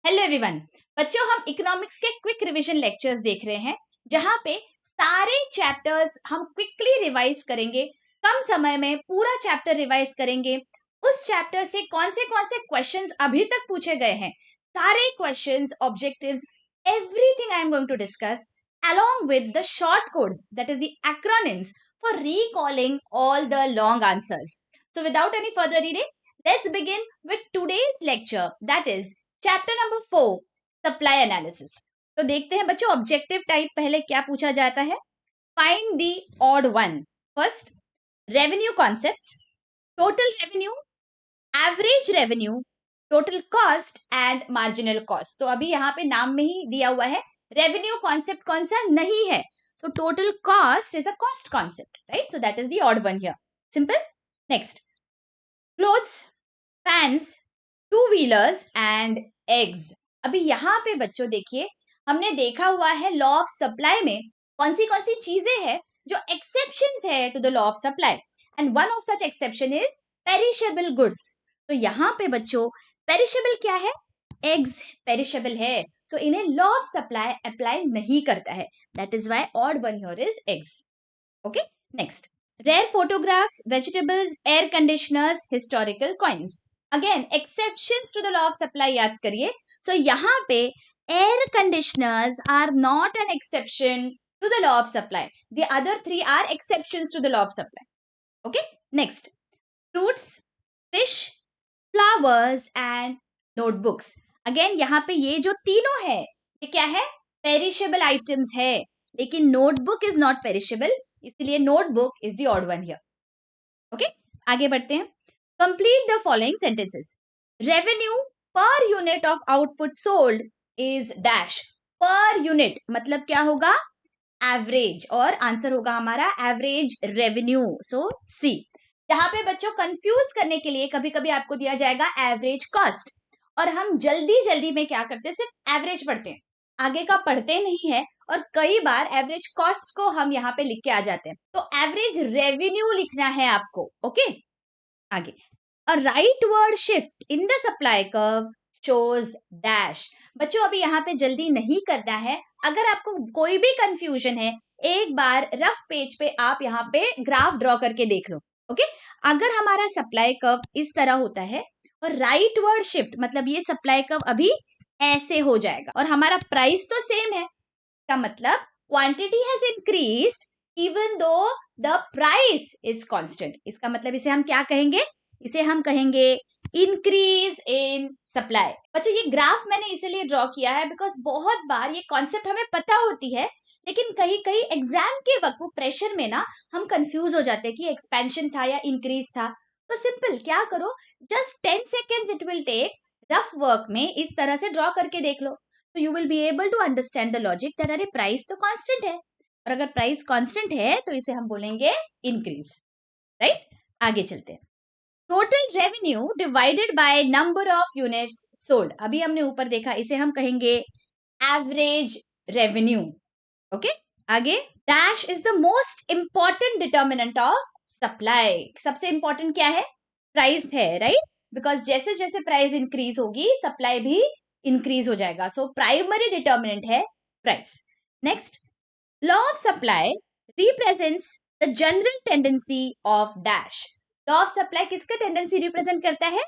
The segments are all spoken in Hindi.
Hello everyone. बच्चों, हम इकोनॉमिक्स के क्विक रिवीजन लेक्चर्स देख रहे हैं जहां पे सारे चैप्टर्स हम क्विकली रिवाइज करेंगे। कम समय में पूरा चैप्टर रिवाइज करेंगे। उस चैप्टर से कौन से क्वेश्चंस अभी तक पूछे गए हैं, सारे questions, objectives, everything I am going to discuss along with the short codes, that is the acronyms, for recalling all the long answers. So without any further delay, let's begin with today's lecture, that is chapter number 4, supply analysis. तो देखते हैं बच्चों, ऑब्जेक्टिव टाइप पहले क्या पूछा जाता है। Find the odd one. First, revenue concepts, total revenue, average revenue, total cost and marginal cost. तो अभी यहाँ पे नाम में ही दिया हुआ है रेवेन्यू कॉन्सेप्ट कौन सा नहीं है, so total cost is a cost concept, right? So that is the odd one here. Simple. Next, clothes, fans, two wheelers and eggs. अभी यहाँ पे बच्चों देखिए, हमने देखा हुआ है लॉ ऑफ सप्लाई में कौन सी चीजें हैं जो एक्सेप्शंस है to the law of supply, and one of such exception is perishable goods. तो यहाँ पे बच्चों पेरिशेबल क्या है? एग्स पेरिशेबल है, सो इन्हें लॉ ऑफ सप्लाई अप्लाई नहीं करता है। That is why odd one here is eggs. Okay, next, rare photographs, vegetables, air conditioners, historical coins. Again exceptions to the law of supply याद करिए। सो यहाँ पे air conditioners are not an exception to the law of supply, the other three are exceptions to the law of supply. Okay, next, fruits, fish, flowers and notebooks. Again यहाँ पे ये जो तीनों है ये क्या है? पेरिशेबल आइटम्स है, लेकिन नोटबुक इज नॉट पेरिशेबल, इसलिए notebook is the odd one here. Okay, आगे बढ़ते हैं। Complete the following sentences. Revenue per unit of output sold is dash. पर यूनिट मतलब क्या होगा? एवरेज, और आंसर होगा हमारा एवरेज रेवेन्यू, सो सी। यहाँ पे बच्चों कंफ्यूज करने के लिए कभी कभी आपको दिया जाएगा एवरेज कॉस्ट, और हम जल्दी में क्या करते हैं, सिर्फ एवरेज पढ़ते हैं, आगे का पढ़ते नहीं है, और कई बार एवरेज कॉस्ट को हम यहाँ पे लिख के आ जाते हैं। तो एवरेज रेवेन्यू लिखना है आपको। ओके, आगे, a right word shift in the supply curve shows dash. बच्चों अभी यहाँ पे जल्दी नहीं करना है। अगर आपको कोई भी कंफ्यूजन है, एक बार रफ पेज पे आप यहाँ पे ग्राफ ड्रॉ करके देख लो। ओके, अगर हमारा सप्लाई कर्व इस तरह होता है और राइट वर्ड शिफ्ट मतलब ये सप्लाई कर्व अभी ऐसे हो जाएगा, और हमारा प्राइस तो सेम है, का मतलब quantity has increased even though the price is constant. इसका मतलब इसे हम क्या कहेंगे? इसे हम कहेंगे इंक्रीज इन सप्लाई। बच्चों ये ग्राफ मैंने इसलिए ड्रॉ किया है बिकॉज बहुत बार ये कॉन्सेप्ट हमें पता होती है, लेकिन कहीं कहीं एग्जाम के वक्त वो प्रेशर में ना हम कंफ्यूज हो जाते हैं कि एक्सपेंशन था या इंक्रीज था। तो सिंपल क्या करो, just 10 seconds it will take, rough work में इस तरह से ड्रॉ करके देख लो, तो you will be able to understand the logic that अरे प्राइस तो कांस्टेंट है, और अगर प्राइस कांस्टेंट है तो इसे हम बोलेंगे इंक्रीज, राइट? आगे चलते हैं। Total revenue divided by number of units sold. अभी हमने ऊपर देखा, इसे हम कहेंगे एवरेज रेवेन्यू। ओके, आगे, dash is the most important determinant of supply. सबसे इंपॉर्टेंट क्या है? प्राइस है, राइट? बिकॉज जैसे जैसे प्राइस इंक्रीज होगी सप्लाई भी इंक्रीज हो जाएगा, सो प्राइमरी डिटर्मिनेंट है price. Next, law of supply represents the general tendency of dash. Law of supply किसका टेंडेंसी रिप्रेजेंट करता है?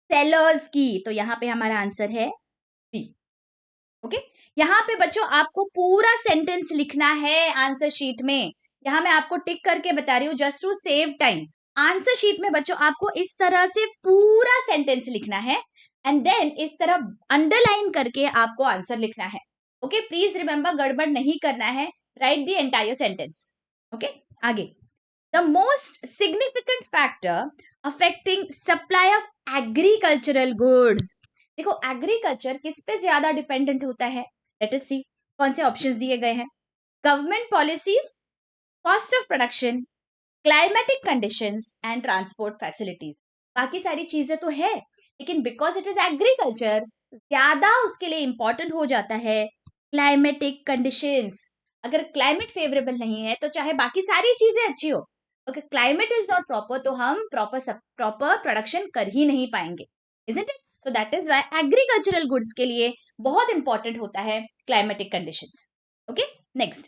सेलर्स की। तो यहाँ पे हमारा आंसर है बी। ओके, यहाँ पे बच्चों आपको पूरा सेंटेंस लिखना है आंसर शीट में। यहाँ मैं आपको टिक करके बता रही हूँ just to save time. Answer sheet में बच्चों आपको इस तरह से पूरा सेंटेंस लिखना है, एंड देन इस तरह अंडरलाइन करके आपको आंसर लिखना है। ओके, प्लीज रिमेंबर, गड़बड़ नहीं करना है, right the entire sentence. Okay, आगे, the most significant factor affecting supply of agricultural goods। देखो एग्रीकल्चर किस पे ज्यादा डिपेंडेंट होता है? लेट अस सी कौन से ऑप्शंस दिए गए हैं। Government policies, cost of production, climatic conditions and transport facilities. बाकी सारी चीजें तो है, लेकिन बिकॉज इट इज एग्रीकल्चर ज्यादा उसके लिए इंपॉर्टेंट हो जाता है क्लाइमेटिक कंडीशंस। अगर क्लाइमेट फेवरेबल नहीं है तो चाहे बाकी सारी चीजें अच्छी हो, अगर क्लाइमेट इज नॉट प्रॉपर तो हम प्रॉपर प्रोडक्शन कर ही नहीं पाएंगे, isn't it? So that is why agricultural goods के लिए बहुत इंपॉर्टेंट होता है climatic conditions. Okay, next,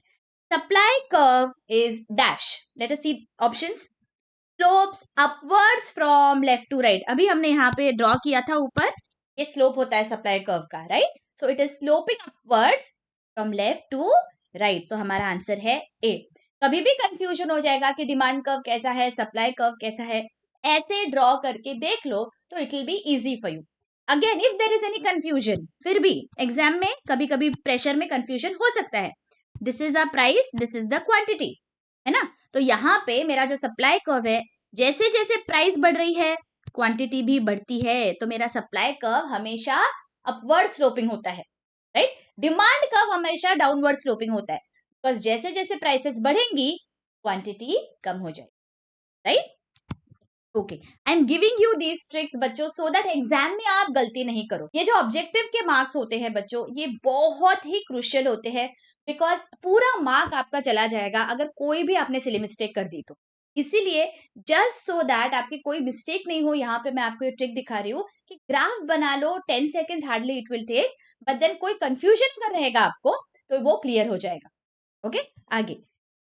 supply curve is dash. Let us see options. Slopes upwards from left to right. अभी हमने यहाँ पे ड्रॉ किया था ऊपर, ये स्लोप होता है सप्लाई कर्व का, right. So it is sloping upwards from left to right. तो हमारा आंसर है ए. कभी भी कंफ्यूजन हो जाएगा कि डिमांड कर्व कैसा है, सप्लाई कर्व कैसा है, ऐसे ड्रॉ करके देख लो तो it will be easy for you. Again if there is any confusion, फिर भी एग्जाम में कभी कभी प्रेशर में कंफ्यूजन हो सकता है. This is a price, this is the quantity, है ना. तो यहाँ पे मेरा जो सप्लाई कर्व है, जैसे जैसे प्राइस बढ़ रही है क्वांटिटी भी बढ़ती है, तो मेरा सप्लाई कर्व हमेशा अपवर्ड स्लोपिंग होता है, राइट. डिमांड कर्व हमेशा डाउनवर्ड स्लोपिंग होता है, बिकॉज जैसे जैसे प्राइसेस बढ़ेंगी क्वांटिटी कम हो जाएगी, right. Okay, I am giving you these tricks बच्चों सो दैट एग्जाम में आप गलती नहीं करो. ये जो ऑब्जेक्टिव के मार्क्स होते हैं बच्चों, ये बहुत ही क्रूशियल होते हैं, बिकॉज पूरा मार्क आपका चला जाएगा अगर कोई भी आपने सिली मिस्टेक कर दी तो. इसीलिए जस्ट सो दैट आपकी कोई मिस्टेक नहीं हो, यहाँ पे मैं आपको ये ट्रिक दिखा रही हूँ कि ग्राफ बना लो, 10 seconds hardly it will take, but then कोई कंफ्यूजन अगर रहेगा आपको तो वो क्लियर हो जाएगा. ओके, आगे.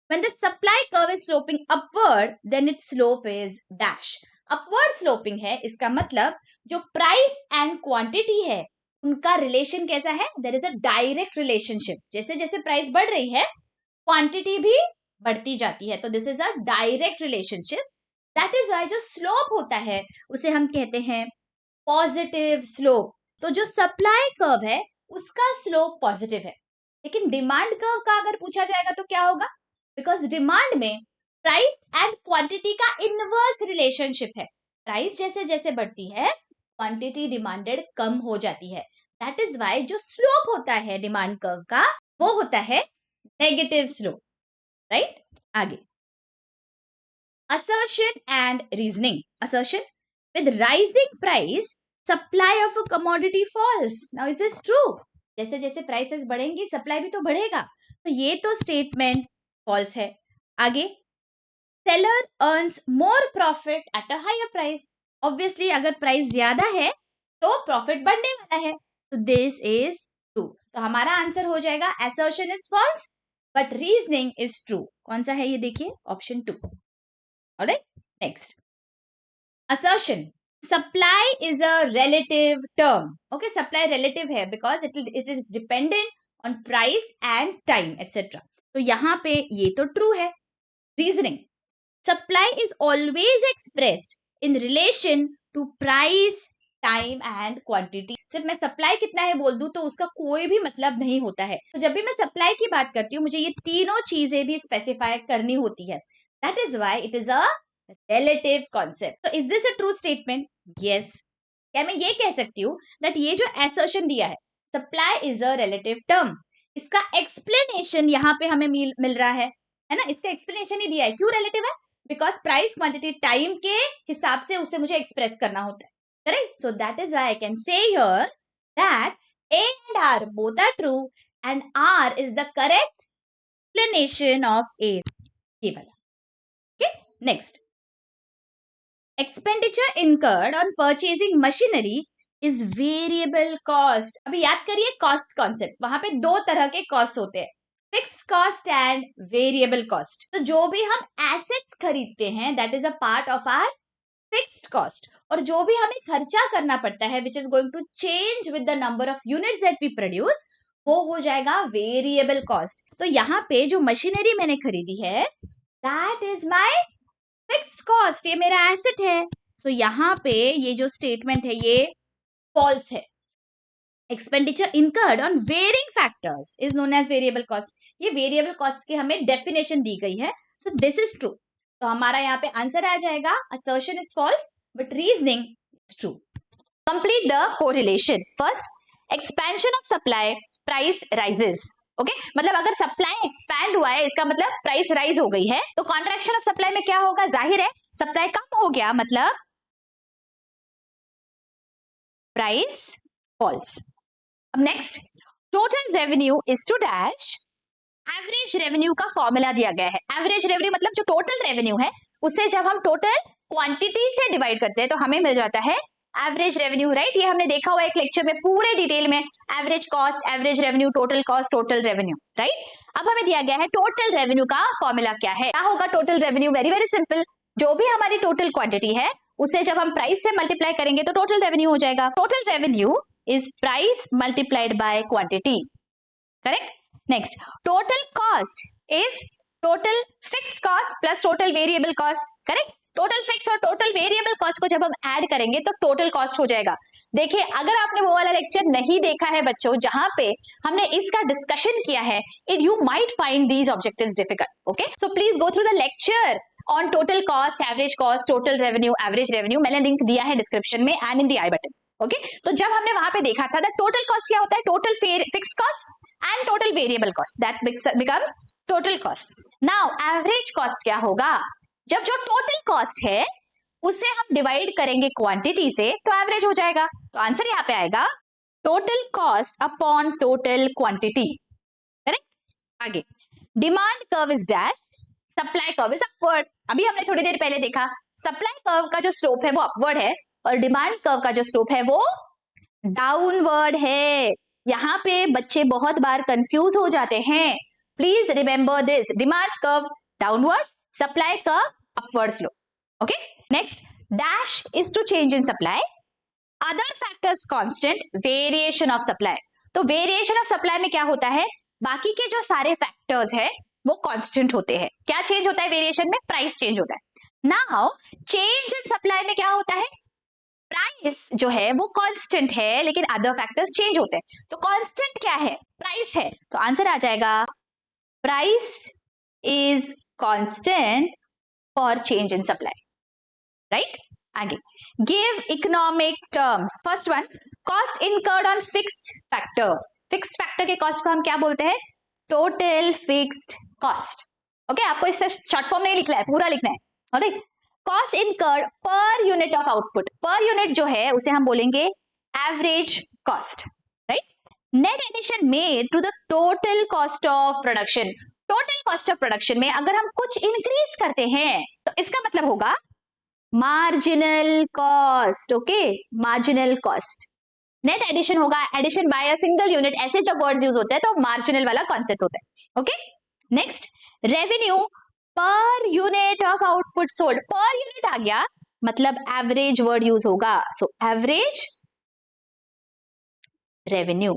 When the supply curve is sloping upward, then its slope is dash. Upward sloping है, इसका मतलब जो प्राइस एंड क्वांटिटी है उनका रिलेशन कैसा है? There is a direct relationship. जैसे जैसे प्राइस बढ़ रही है क्वांटिटी भी बढ़ती जाती है, तो this is a direct relationship. That is why जो स्लोप होता है उसे हम कहते हैं पॉजिटिव स्लोप. तो जो सप्लाई कर्व है उसका स्लोप पॉजिटिव है, लेकिन डिमांड कर्व का अगर पूछा जाएगा तो क्या होगा? बिकॉज डिमांड में प्राइस एंड क्वांटिटी का इनवर्स रिलेशनशिप है. प्राइस जैसे जैसे बढ़ती है क्वांटिटी डिमांडेड कम हो जाती है. दैट इज वाई जो स्लोप होता है डिमांड कर्व का वो होता है नेगेटिव स्लोप, राइट. आगे, assertion and reasoning. Assertion: with rising price supply of a commodity falls. Now is this true? जैसे जैसे प्राइसेस बढ़ेंगी सप्लाई भी तो बढ़ेगा, तो ये तो स्टेटमेंट फॉल्स है. आगे, seller earns more profit at a higher price. Obviously अगर प्राइस ज्यादा है तो प्रॉफिट बढ़ने वाला है, so this is true. तो हमारा आंसर हो जाएगा assertion is false but reasoning is true. कौन सा है ये देखिए, option 2. alright, next, assertion: supply is a relative term. okay, supply relative है because it is dependent on price and time etc. तो यहाँ पे ये तो true है. reasoning: supply is always expressed in relation to price, time and quantity. सिर्फ मैं सप्लाई कितना है बोल दूं तो उसका कोई भी मतलब नहीं होता है. तो जब भी मैं सप्लाई की बात करती हूँ मुझे ये तीनों चीजें भी स्पेसिफाई करनी होती है. That is why it is a relative concept. तो is this a true statement? Yes. क्या मैं ये कह सकती हूँ दैट ये जो एसर्शन दिया है supply is a relative term, इसका एक्सप्लेनेशन यहाँ पे हमें मिल रहा है ना. इसका एक्सप्लेनेशन ही दिया है. क्यों रिलेटिव है? बिकॉज प्राइस, क्वांटिटी, टाइम के हिसाब से उसे मुझे एक्सप्रेस करना होता है. Correct? So that is why I can say here that A and R both are true and R is the correct explanation of A. ये वाला. Okay? Next. Expenditure incurred on purchasing machinery is variable cost. अभी याद करिए cost concept. वहां पे दो तरह के cost होते हैं, fixed cost and variable cost. तो जो भी हम assets खरीदते हैं that is a part of our fixed cost, और जो भी हमें खर्चा करना पड़ता है which is going to change with the number of units that we produce, वो हो जाएगा वेरिएबल कॉस्ट. तो यहाँ पे जो मशीनरी मैंने खरीदी है that is my fixed cost, ये मेरा एसेट है. सो यहाँ पे ये जो स्टेटमेंट है ये फॉल्स है. Expenditure incurred on varying factors is known as variable cost. ये वेरिएबल कॉस्ट की हमें डेफिनेशन दी गई है. So this is true. तो हमारा यहाँ पे आंसर आ जाएगा assertion is false but reasoning is true. Complete the correlation. First, expansion of supply, price rises. Okay? मतलब अगर सप्लाई एक्सपैंड हुआ है इसका मतलब प्राइस राइज हो गई है. तो कॉन्ट्रैक्शन ऑफ सप्लाई में क्या होगा? जाहिर है सप्लाई कम हो गया मतलब प्राइस फॉल्स. अब next, total revenue is to dash. Average revenue का फॉर्मूला दिया गया है. एवरेज रेवेन्यू मतलब जो टोटल रेवेन्यू है उसे जब हम टोटल क्वांटिटी से डिवाइड करते हैं तो हमें मिल जाता है एवरेज रेवेन्यू, राइट, ये हमने देखा हुआ एक लेक्चर में पूरे डिटेल में, average cost, average revenue, total cost, total revenue, right. अब हमें दिया गया है टोटल रेवेन्यू का फॉर्मूला क्या है, क्या होगा total revenue, very very simple, जो भी हमारी टोटल क्वांटिटी है उसे जब हम प्राइस से मल्टीप्लाई करेंगे तो टोटल रेवेन्यू हो जाएगा। Total revenue is price multiplied by quantity, correct. Next, total cost is total fixed cost plus total variable cost, correct. Total fix और टोटल वेरिएबल कॉस्ट को जब हम ऐड करेंगे तो टोटल कॉस्ट हो जाएगा। देखिए, अगर आपने वो वाला लेक्चर नहीं देखा है बच्चों जहां पे हमने इसका डिस्कशन किया है, it you might find these objectives difficult, okay. So please go through the lecture on total cost, average cost, total revenue, average revenue, मैंने लिंक दिया है डिस्क्रिप्शन में and in the I button, okay. तो जब हमने वहां पे देखा था दैट टोटल कॉस्ट क्या होता है, total fixed cost and total variable cost, that becomes total cost. Now average cost क्या होगा, जब जो टोटल कॉस्ट है उसे हम डिवाइड करेंगे क्वांटिटी से तो एवरेज हो जाएगा। तो आंसर यहाँ पे आएगा total cost upon total quantity, correct. आगे, demand curve is dash, supply curve is upward. अभी हमने थोड़ी देर पहले देखा सप्लाई कर्व का जो स्लोप है वो अपवर्ड है और डिमांड कर्व का जो स्लोप है वो डाउनवर्ड है। यहाँ पे बच्चे बहुत बार कंफ्यूज हो जाते हैं, please remember this, demand curve downward, supply curve upward slope, okay. Next, dash is to change in supply, other factors constant, variation of supply. तो वेरिएशन ऑफ सप्लाई में क्या होता है, बाकी के जो सारे फैक्टर्स है वो कांस्टेंट होते हैं। क्या चेंज होता है वेरिएशन में, प्राइस चेंज होता है। नाउ चेंज इन सप्लाई में क्या होता है, प्राइस जो है वो कांस्टेंट है लेकिन अदर फैक्टर्स चेंज होते हैं। तो कांस्टेंट क्या है, प्राइस है, तो आंसर आ जाएगा price is constant for change in supply, right. आगे, give economic terms, first one, cost incurred on fixed factor. Fixed factor के कॉस्ट को हम क्या बोलते हैं, टोटल फिक्स्ड कॉस्ट, ओके। आपको इससे शॉर्ट फॉर्म नहीं लिखना है, पूरा लिखना है, alright. Cost incurred per unit of output, per unit जो है उसे हम बोलेंगे average cost, right. Net addition made to the total cost of production, total cost of production में अगर हम कुछ इंक्रीज करते हैं तो इसका मतलब होगा marginal cost, okay, marginal cost. Net addition होगा addition by a single unit, ऐसे जब वर्ड्स यूज होते हैं तो मार्जिनल वाला कॉन्सेप्ट होता है, okay. Next, revenue per unit of output sold, per unit आ गया मतलब एवरेज वर्ड यूज होगा, सो एवरेज रेवेन्यू,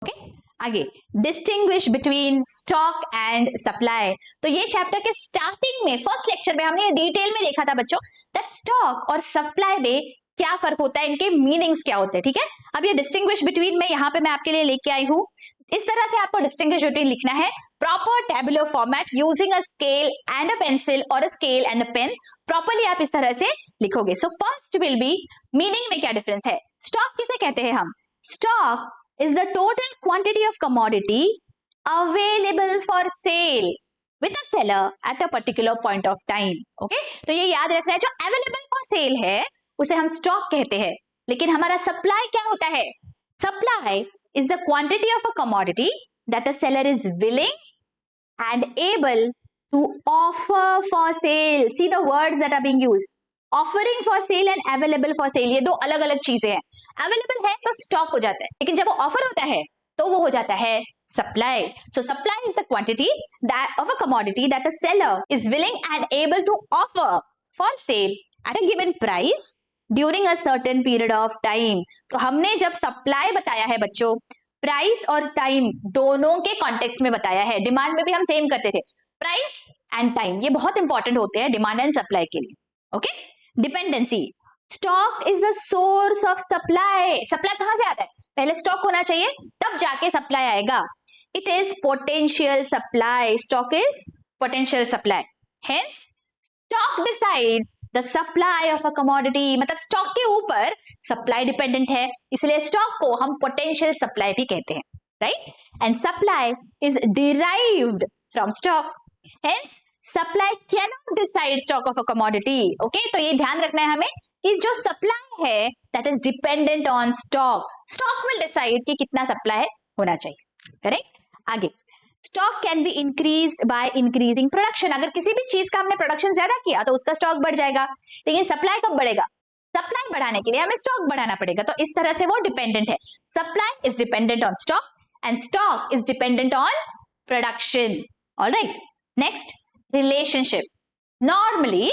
ओके। आगे, distinguish between stock and supply. तो ये चैप्टर के स्टार्टिंग में फर्स्ट लेक्चर में हमने डिटेल में देखा था बच्चों दैट स्टॉक और सप्लाई में क्या फर्क होता है, इनके मीनिंग्स क्या होते हैं, ठीक है। अब ये डिस्टिंग्विश बिटवीन में यहाँ पे मैं आपके लिए लेके आई हूँ, इस तरह से आपको डिस्टिंग्विश बिटवीन लिखना है, proper tabular format using a scale and a pencil और a scale and a pen, properly आप इस तरह से लिखोगे। So first will be meaning में क्या डिफरेंस है, स्टॉक किसे कहते हैं हम, stock is the total quantity of commodity available for sale with a seller at a particular point of time, okay। तो ये याद रखना है, जो available for sale है उसे हम स्टॉक कहते हैं, लेकिन हमारा सप्लाई क्या होता है, supply is the quantity of a commodity that a seller is willing and able to offer for sale, see the words that are being used, offering for sale and available for sale, ये दो अलग अलग चीजें हैं। अवेलेबल है तो स्टॉक हो जाता है, लेकिन जब वो ऑफर होता है तो वो हो जाता है supply. So supply is the quantity that of a commodity that a seller is willing and able to offer for sale at a given price during a certain period of time. तो हमने जब सप्लाई बताया है बच्चों, प्राइस और टाइम दोनों के कॉन्टेक्स्ट में बताया है, डिमांड में भी हम सेम करते थे, प्राइस एंड टाइम ये बहुत इंपॉर्टेंट होते हैं डिमांड एंड सप्लाई के लिए, okay. Dependency, stock is the source of supply, supply कहां से आता है, पहले स्टॉक होना चाहिए तब जाके सप्लाई आएगा। It is potential supply, stock is potential supply, hence stock decides the supply of a commodity, मतलब स्टॉक के ऊपर सप्लाई डिपेंडेंट है, इसलिए स्टॉक को हम पोटेंशियल सप्लाई भी कहते हैं, right. And supply is derived from stock, hence supply can not decide stock of a commodity, okay. तो ये ध्यान रखना है हमें कि जो सप्लाई है that is dependent on stock, stock will decide कि कितना सप्लाई होना चाहिए, करेक्ट। आगे, stock can be increased by increasing production, अगर किसी भी चीज का हमने प्रोडक्शन ज्यादा किया तो उसका स्टॉक बढ़ जाएगा, लेकिन सप्लाई कब बढ़ेगा, सप्लाई बढ़ाने के लिए हमें स्टॉक बढ़ाना पड़ेगा, तो इस तरह से वो डिपेंडेंट है। Supply is dependent on stock and stock is dependent on production. Alright, next relationship. Normally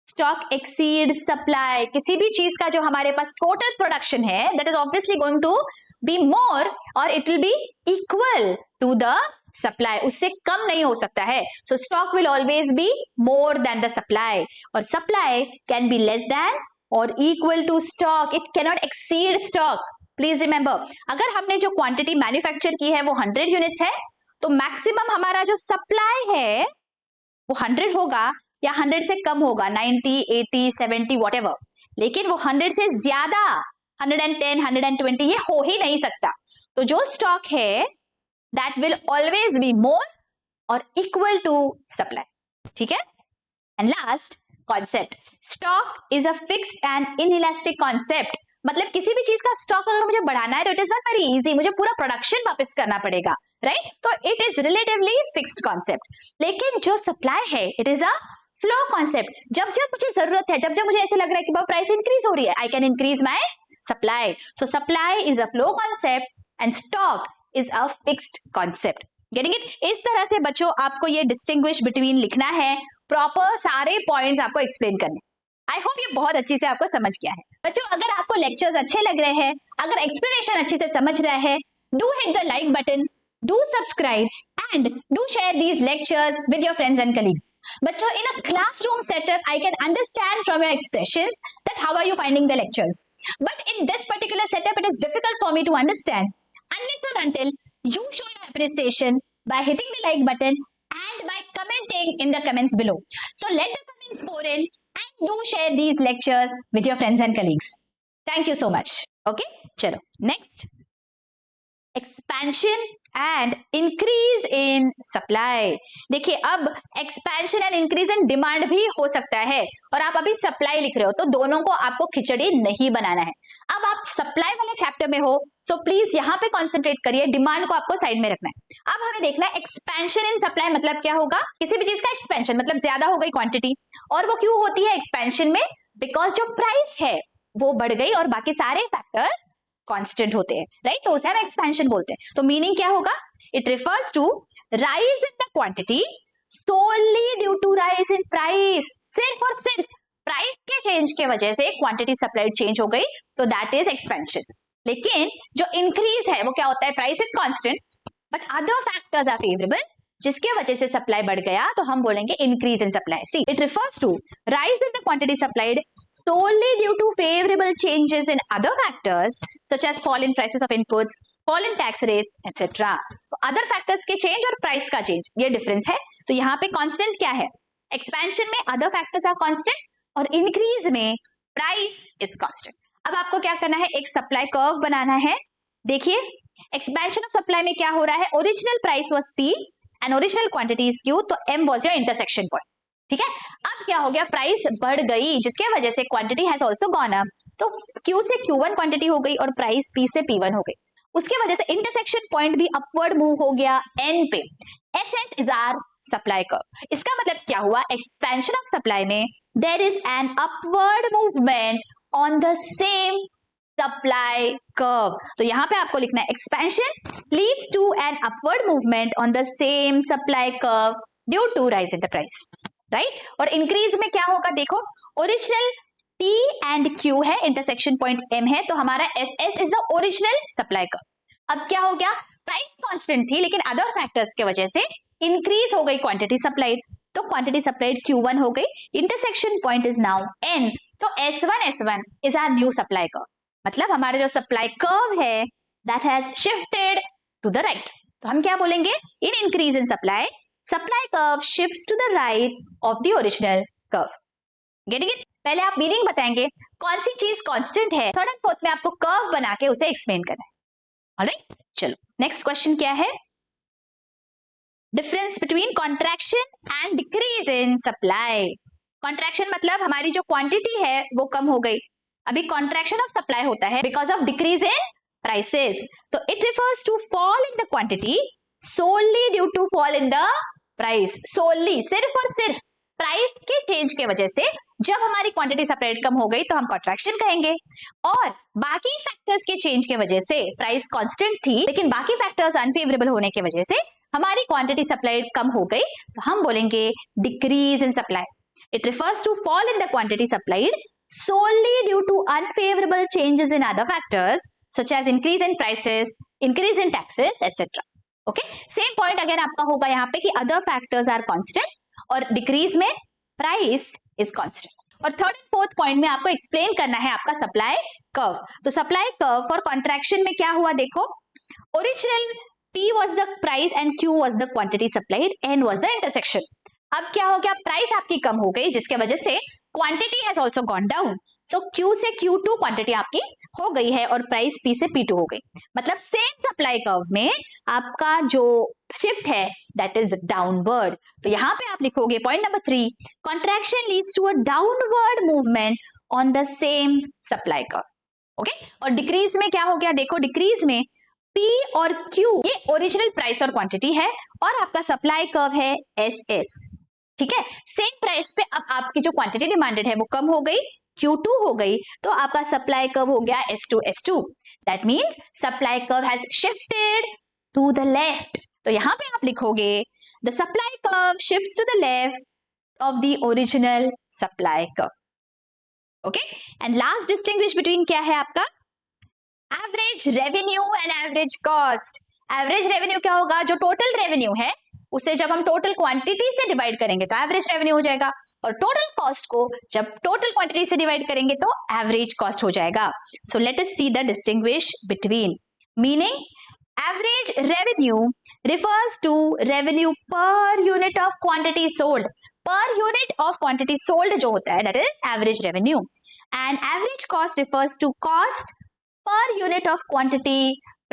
stock exceed supply, किसी भी चीज का जो हमारे पास टोटल प्रोडक्शन है that is obviously going to be more और it will be equal to the supply, उससे कम नहीं हो सकता है। So stock will always be more than the supply और supply can be less than और equal to stock, it cannot exceed stock. Please remember, अगर हमने जो क्वांटिटी मैन्युफैक्चर की है वो 100 यूनिट्स है, तो मैक्सिमम हमारा जो सप्लाई है वो 100 होगा या 100 से कम होगा, 90, 80, 70 व्हाटएवर, लेकिन वो 100 से ज्यादा 110, 120 ये हो ही नहीं सकता। तो जो स्टॉक है that will always be more और इक्वल टू सप्लाई। ठीक है, and last concept, stock is a fixed and inelastic concept. मतलब किसी भी चीज का स्टॉक अगर मुझे बढ़ाना है तो it is not very easy, मुझे पूरा प्रोडक्शन वापस करना पड़ेगा, राइट? तो it is relatively fixed concept. लेकिन जो सप्लाई है it is a flow concept. जब जब मुझे जरूरत है, जब जब मुझे ऐसे लग रहा है कि प्राइस इंक्रीज हो रही है, I can increase my supply. So supply is a flow concept and stock is a fixed concept. Getting it? इस तरह से बच्चों आपको ये डिस्टिंग्विश बिटवीन लिखना है, प्रॉपर सारे पॉइंट्स आपको एक्सप्लेन करने। आई होप ये बहुत अच्छी से आपको समझ गया है। बच्चों अगर आपको लेक्चर्स अच्छे लग रहे हैं, अगर एक्सप्लेनेशन अच्छे से समझ रहे हैं, do hit the like button, do subscribe and do share these lectures with your friends and colleagues. बच्चों, in a classroom setup, I can understand from your expressions that how are you finding the lectures. But in this particular setup, it is difficult for me to understand unless and until you show your appreciation by hitting the like button and by commenting in the comments below. So let the comments pour in and do share these lectures with your friends and colleagues. Thank you so much. Okay, चलो next. Expansion and increase in supply. देखिए अब expansion and increase in demand भी हो सकता है और आप अभी सप्लाई लिख रहे हो, तो दोनों को आपको खिचड़ी नहीं बनाना है। अब आप सप्लाई वाले चैप्टर में हो, सो प्लीज यहाँ पे कॉन्सेंट्रेट करिए, डिमांड को आपको साइड में रखना है। अब हमें देखना है एक्सपेंशन इन सप्लाई मतलब क्या होगा। किसी भी चीज का एक्सपेंशन मतलब ज्यादा हो गई क्वांटिटी, और वो क्यों होती है एक्सपेंशन में? बिकॉज जो प्राइस है वो बढ़ गई और बाकी सारे फैक्टर्स कांस्टेंट होते हैं, राइट? तो उसे हम एक्सपेंशन बोलते हैं। तो मीनिंग क्या होगा? It refers to rise in the quantity solely due to rise in price. सिर्फ और सिर्फ प्राइस के चेंज के वजह से क्वांटिटी सप्लाइड चेंज हो गई, तो दैट इज एक्सपेंशन। लेकिन जो इंक्रीज है वो क्या होता है? Price is constant but other factors are favourable, जिसके वजह से सप्लाई बढ़ गया, तो हम बोलेंगे increase in supply. See, it refers to rise in the quantity supplied solely due to favorable changes in other factors such as fall in prices of inputs, fall in tax rates, etc. तो other factors के change और price का change, ये difference है। तो यहाँ पे constant क्या है? Expansion में other factors are constant और increase में price is constant। अब आपको क्या करना है? एक supply curve बनाना है। देखिए expansion of supply में क्या हो रहा है? Original price was P and original quantity is Q, तो M was your intersection point। ठीक है, अब क्या हो गया? प्राइस बढ़ गई जिसके वजह से quantity has also gone up, तो Q से Q1 क्वांटिटी हो गई और प्राइस P से P1 हो गई। उसके वजह से इंटरसेक्शन पॉइंट भी अपवर्ड मूव हो गया N पे। SS is our supply curve. इसका मतलब क्या हुआ? एक्सपेंशन ऑफ सप्लाई में there is an upward movement on the same supply curve. तो यहाँ पे आपको लिखना है expansion leads to an upward movement on the same supply curve due to rise in the price, right? और इंक्रीज में क्या होगा? देखो ओरिजिनल P एंड Q है, इंटरसेक्शन पॉइंट M है, तो हमारा SS is the original supply curve. अब क्या हो गया? प्राइस कांस्टेंट थी लेकिन अदर फैक्टर्स के वजह से इंक्रीज हो गई क्वांटिटी सप्लाइड, तो क्वांटिटी सप्लाइड Q1 हो गई, intersection point is now N, तो S1 is our new supply curve. मतलब हमारा जो सप्लाई कर्व है that has shifted to the right. तो हम क्या बोलेंगे? In increase in supply, supply curve shifts to the right of the original curve. Getting it? पहले आप मीनिंग बताएंगे, कौन सी चीज कांस्टेंट है, थर्ड एंड फोर्थ में आपको कर्व बना के उसे एक्सप्लेन करना है। ऑलराइट, चलो नेक्स्ट क्वेश्चन क्या है? Difference between contraction and decrease in supply. Contraction मतलब हमारी जो क्वांटिटी है वो कम हो गई, अभी कॉन्ट्रैक्शन ऑफ सप्लाई होता है because of decrease in prices, तो it refers to fall in the quantity solely due to fall in the price. Solely सिर्फ और सिर्फ प्राइस के चेंज के वजह से जब हमारी क्वांटिटी सप्लाइड कम हो गई तो हम कॉन्ट्रैक्शन कहेंगे, और बाकी फैक्टर्स के चेंज के वजह से प्राइस कांस्टेंट थी लेकिन बाकी फैक्टर्स अनफेवरेबल होने की वजह से हमारी क्वांटिटी सप्लाइड कम हो गई तो हम बोलेंगे decrease in supply. It refers to fall in the quantity supplied solely due to unfavorable changes in other factors such as increase in prices, increase in taxes, etc. Okay, same point अगर आपका होगा यहाँ पे कि other factors are constant और decrease में price is constant. और थर्ड एंड फोर्थ पॉइंट में आपको एक्सप्लेन करना है आपका सप्लाई कर्व. तो सप्लाई कर्व फॉर कॉन्ट्रैक्शन में क्या हुआ देखो, original P was the price and Q was the quantity supplied, N was the intersection. अब क्या हो गया, प्राइस आपकी कम हो गई जिसके वजह से quantity has also gone down. So Q से Q2 क्वांटिटी आपकी हो गई है और प्राइस P से P2 हो गई. मतलब सेम सप्लाई कर्व में आपका जो शिफ्ट है दैट इज डाउनवर्ड. तो यहाँ पे आप लिखोगे point number 3, contraction leads to a downward movement on the same supply curve. Okay, और डिक्रीज में क्या हो गया देखो, डिक्रीज में P और Q ये ओरिजिनल प्राइस और क्वांटिटी है और आपका सप्लाई कर्व है SS. ठीक है, सेम प्राइस पे अब आपकी जो क्वांटिटी डिमांडेड है वो कम हो गई, Q2 हो गई, तो आपका सप्लाई कर्व हो गया S2 S2. That means supply curve has shifted to the left. तो यहां पे आप लिखोगे the supply curve shifts to the left of the original supply curve. Okay, and last distinguish between क्या है आपका, average revenue and average cost. Average revenue क्या होगा, जो टोटल रेवेन्यू है उसे जब हम टोटल क्वांटिटी से डिवाइड करेंगे तो एवरेज रेवेन्यू हो जाएगा, और टोटल कॉस्ट को जब टोटल क्वांटिटी से डिवाइड करेंगे तो एवरेज कॉस्ट हो जाएगा. So let us see the distinguish between. Meaning average revenue refers to revenue per unit of quantity sold. Per unit of quantity sold जो होता है that is average revenue. And average cost refers to cost per unit of quantity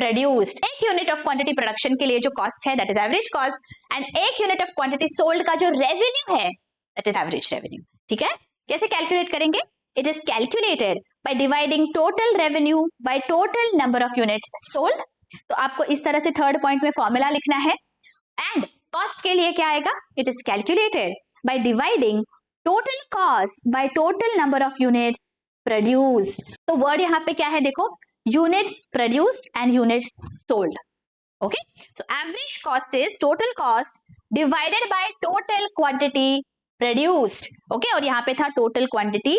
produced. एक यूनिट ऑफ क्वांटिटी प्रोडक्शन के लिए जो कॉस्ट है that is average cost, and एक यूनिट ऑफ क्वांटिटी सोल्ड का जो रेवेन्यू है दैट इज एवरेज रेवेन्यू. ठीक है, कैसे कैलकुलेट करेंगे, it is calculated by dividing total revenue by total number of units sold. तो आपको इस तरह से थर्ड पॉइंट में फॉर्मूला लिखना है. एंड कॉस्ट के लिए क्या आएगा, it is calculated by dividing total cost by total number of units produced. तो वर्ड यहाँ पे क्या है देखो, units produced and units sold. Okay, so average cost is total cost divided by total quantity produced. Okay, और यहाँ पे था total quantity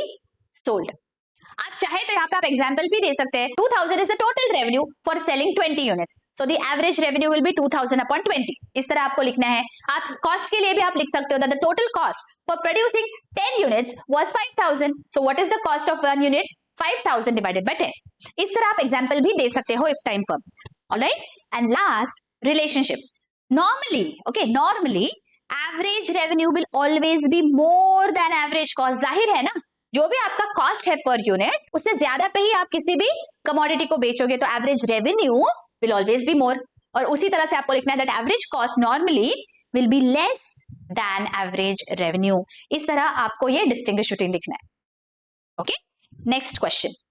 sold. आप चाहे तो यहाँ पे आप एग्जाम्पल भी दे सकते हैं. 2000 is the total revenue for selling 20 units. So the average revenue will be 2000 upon 20. इस तरह आपको लिखना है. आप कॉस्ट के लिए भी आप लिख सकते हो that the total cost for producing 10 units was 5000. So what is the cost of one unit? 5000 divided by 10. इस तरह आप एग्जाम्पल भी दे सकते हो if time permits. Alright, and last relationship. Normally average revenue will always be more then average cost. जाहिर है ना, जो भी आपका कॉस्ट है पर यूनिट उससे ज्यादा पे ही आप किसी भी कमोडिटी को बेचोगे तो average revenue will always be more. और उसी तरह से आपको लिखना है that average cost normally will be less than average revenue. इस तरह आपको ये डिस्टिंग्विश बिटवीन लिखना है. Okay, next question.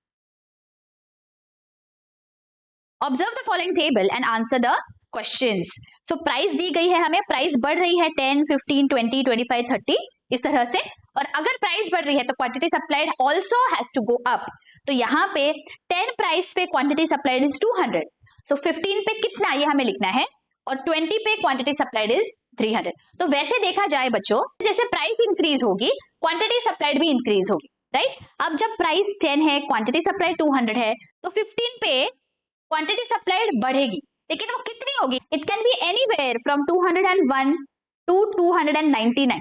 Observe the following table and answer the questions. So price दी गई है हमें, प्राइस बढ़ रही है 10, 15, 20, 25, 30 इस तरह से, और अगर प्राइस बढ़ रही है तो quantity supplied also has to go up. तो यहाँ पे 10 प्राइस पे क्वांटिटी सप्लाइड इज 200. So 15 पे कितना ये हमें लिखना है, और 20 पे क्वांटिटी सप्लाइड इज 300. तो वैसे देखा जाए बच्चों, जैसे प्राइस इंक्रीज होगी क्वांटिटी सप्लाइड भी इंक्रीज होगी, राइट. अब जब प्राइस 10 है क्वांटिटी सप्लाइड 200 है तो 15 पे क्वांटिटी सप्लाइड बढ़ेगी, लेकिन वो कितनी होगी, it can be anywhere from 201 to 299.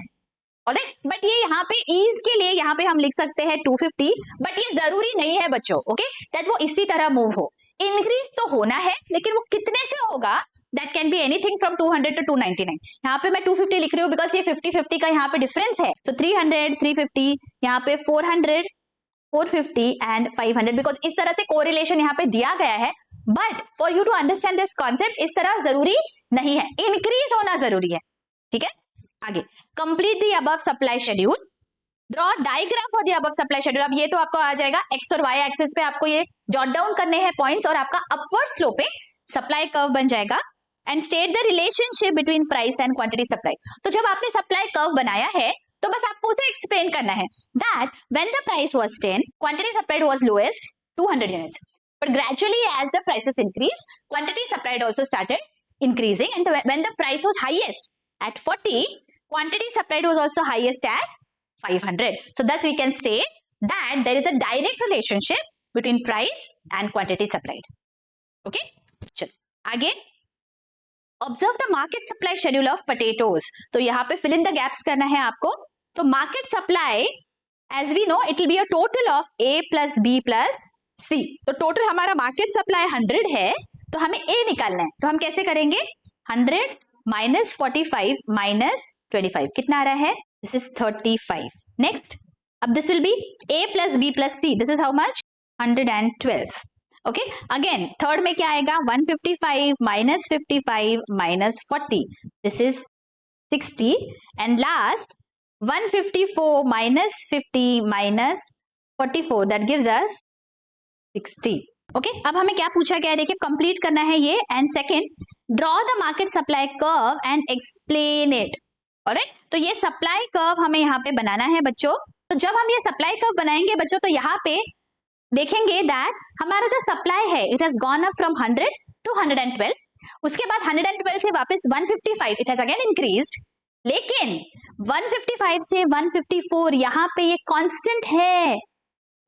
Alright, but ये यहाँ पे ईज के लिए यहाँ पे हम लिख सकते हैं 250, बट ये जरूरी नहीं है बच्चों. ओके, दैट वो इसी तरह मूव हो. इंक्रीज तो होना है लेकिन वो कितने से होगा, that can be anything from 200 to 299. यहाँ पे मैं 250 लिख रही हूँ बिकॉज ये 50-50 का यहाँ पे डिफरेंस है. सो 300, 350, यहाँ पे 400, 450 एंड 500, बिकॉज इस तरह से कोरिलेशन यहाँ पे दिया गया है. But for you to understand this concept इस तरह जरूरी नहीं है, इंक्रीज होना जरूरी है. ठीक है, आगे complete the above supply schedule. Draw diagram for the above supply schedule. अब ये तो आपको आ जाएगा एक्स और वाई एक्सिस पे, आपको ये जॉट डाउन करने हैं पॉइंट्स, और आपका अपवर्ड स्लोप पे सप्लाई कर्व बन जाएगा. And state the relationship between price and quantity supply. तो जब आपने सप्लाई कर्व बनाया है तो बस आपको उसे एक्सप्लेन करना है that when the price was 10, quantity supplied was lowest 200 units, but gradually as the prices increased, quantity supplied also started increasing, and when the price was highest at 40, quantity supplied was also highest at 500. So thus we can state that there is a direct relationship between price and quantity supplied. Okay, चलो आगे, observe the market supply schedule of potatoes. तो यहाँ पे फिल इन द गैप्स करना है आपको। तो market supply as we know it will be a total of A plus B plus C। तो टोटल हमारा मार्केट सप्लाई 100 है, तो हमें A निकालना है। तो हम कैसे करेंगे, 100 माइनस 45 माइनस 25 कितना आ रहा है, दिस इज 35। नेक्स्ट, अब this will be A plus B plus C, this is how much, 112। Okay, again third में क्या आएगा, 155 minus 55 minus 40, this is 60, and last 154 minus 50 minus 44, that gives us 60। Okay, अब हमें क्या पूछा गया है, देखिए कंप्लीट करना है ये। And second, draw the market supply curve and explain it. Alright, तो ये सप्लाई कर्व हमें यहाँ पे बनाना है बच्चों। तो जब हम ये सप्लाई कर्व बनाएंगे बच्चों, तो यहाँ पे देखेंगे दैट हमारा जो सप्लाई है it has gone up from 100 to 112, उसके बाद 112 से वापस 155 इट हैज अगेन इंक्रीज्ड, लेकिन 155 से 154 यहाँ पे ये कांस्टेंट है,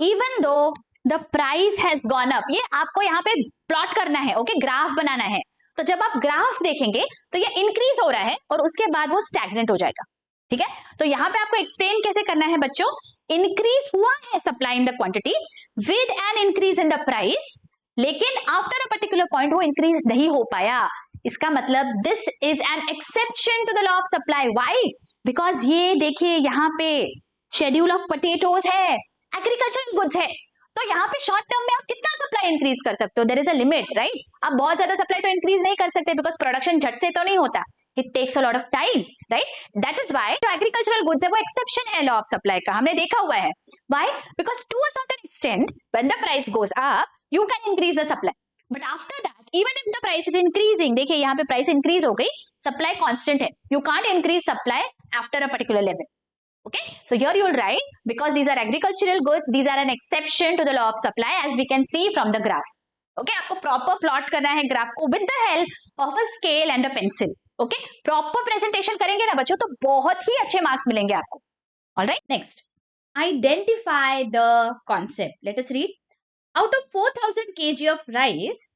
even though the price has gone up. ये आपको यहाँ पे प्लॉट करना है, ओके, ग्राफ बनाना है। तो जब आप ग्राफ देखेंगे तो ये इंक्रीज हो रहा है और उसके बाद वो स्टैग्नेंट हो जाएगा, ठीक है। तो यहाँ पे आपको एक्सप्लेन कैसे करना है बच्चों, इंक्रीज हुआ है supply in the quantity with an increase in the price, लेकिन आफ्टर अ पर्टिकुलर पॉइंट वो इंक्रीज नहीं हो पाया। इसका मतलब this is an exception to the law of supply. Why? Because ये देखिए यहाँ पे शेड्यूल ऑफ पोटैटोज है, एग्रीकल्चरल गुड्स है, तो यहाँ पे शॉर्ट टर्म में आप कितना सप्लाई इंक्रीज कर सकते हो, there is a limit, right. आप बहुत ज्यादा सप्लाई तो इंक्रीज नहीं कर सकते, बिकॉज प्रोडक्शन झट से तो नहीं होता, it takes a lot of time, right. That is why जो एग्रीकल्चरल गुड्स है वो एक्सेप्शन है लॉ ऑफ सप्लाई का, हमने देखा हुआ है। Why? Because to a certain extent when the price goes up you can increase the supply, but after that even if the price is increasing, देखिए यहाँ पे प्राइस इंक्रीज हो गई, सप्लाई कांस्टेंट है, you can't increase supply after a particular level. Okay, so here you will write, because these are agricultural goods, these are an exception to the law of supply, as we can see from the graph. Okay, आपको proper plot करना है ग्राफ को with the help of a scale and a pencil. Okay, proper presentation करेंगे ना बच्चों तो बहुत ही अच्छे marks मिलेंगे आपको. All right, next, identify the concept. Let us read. Out of 4,000 kg of rice,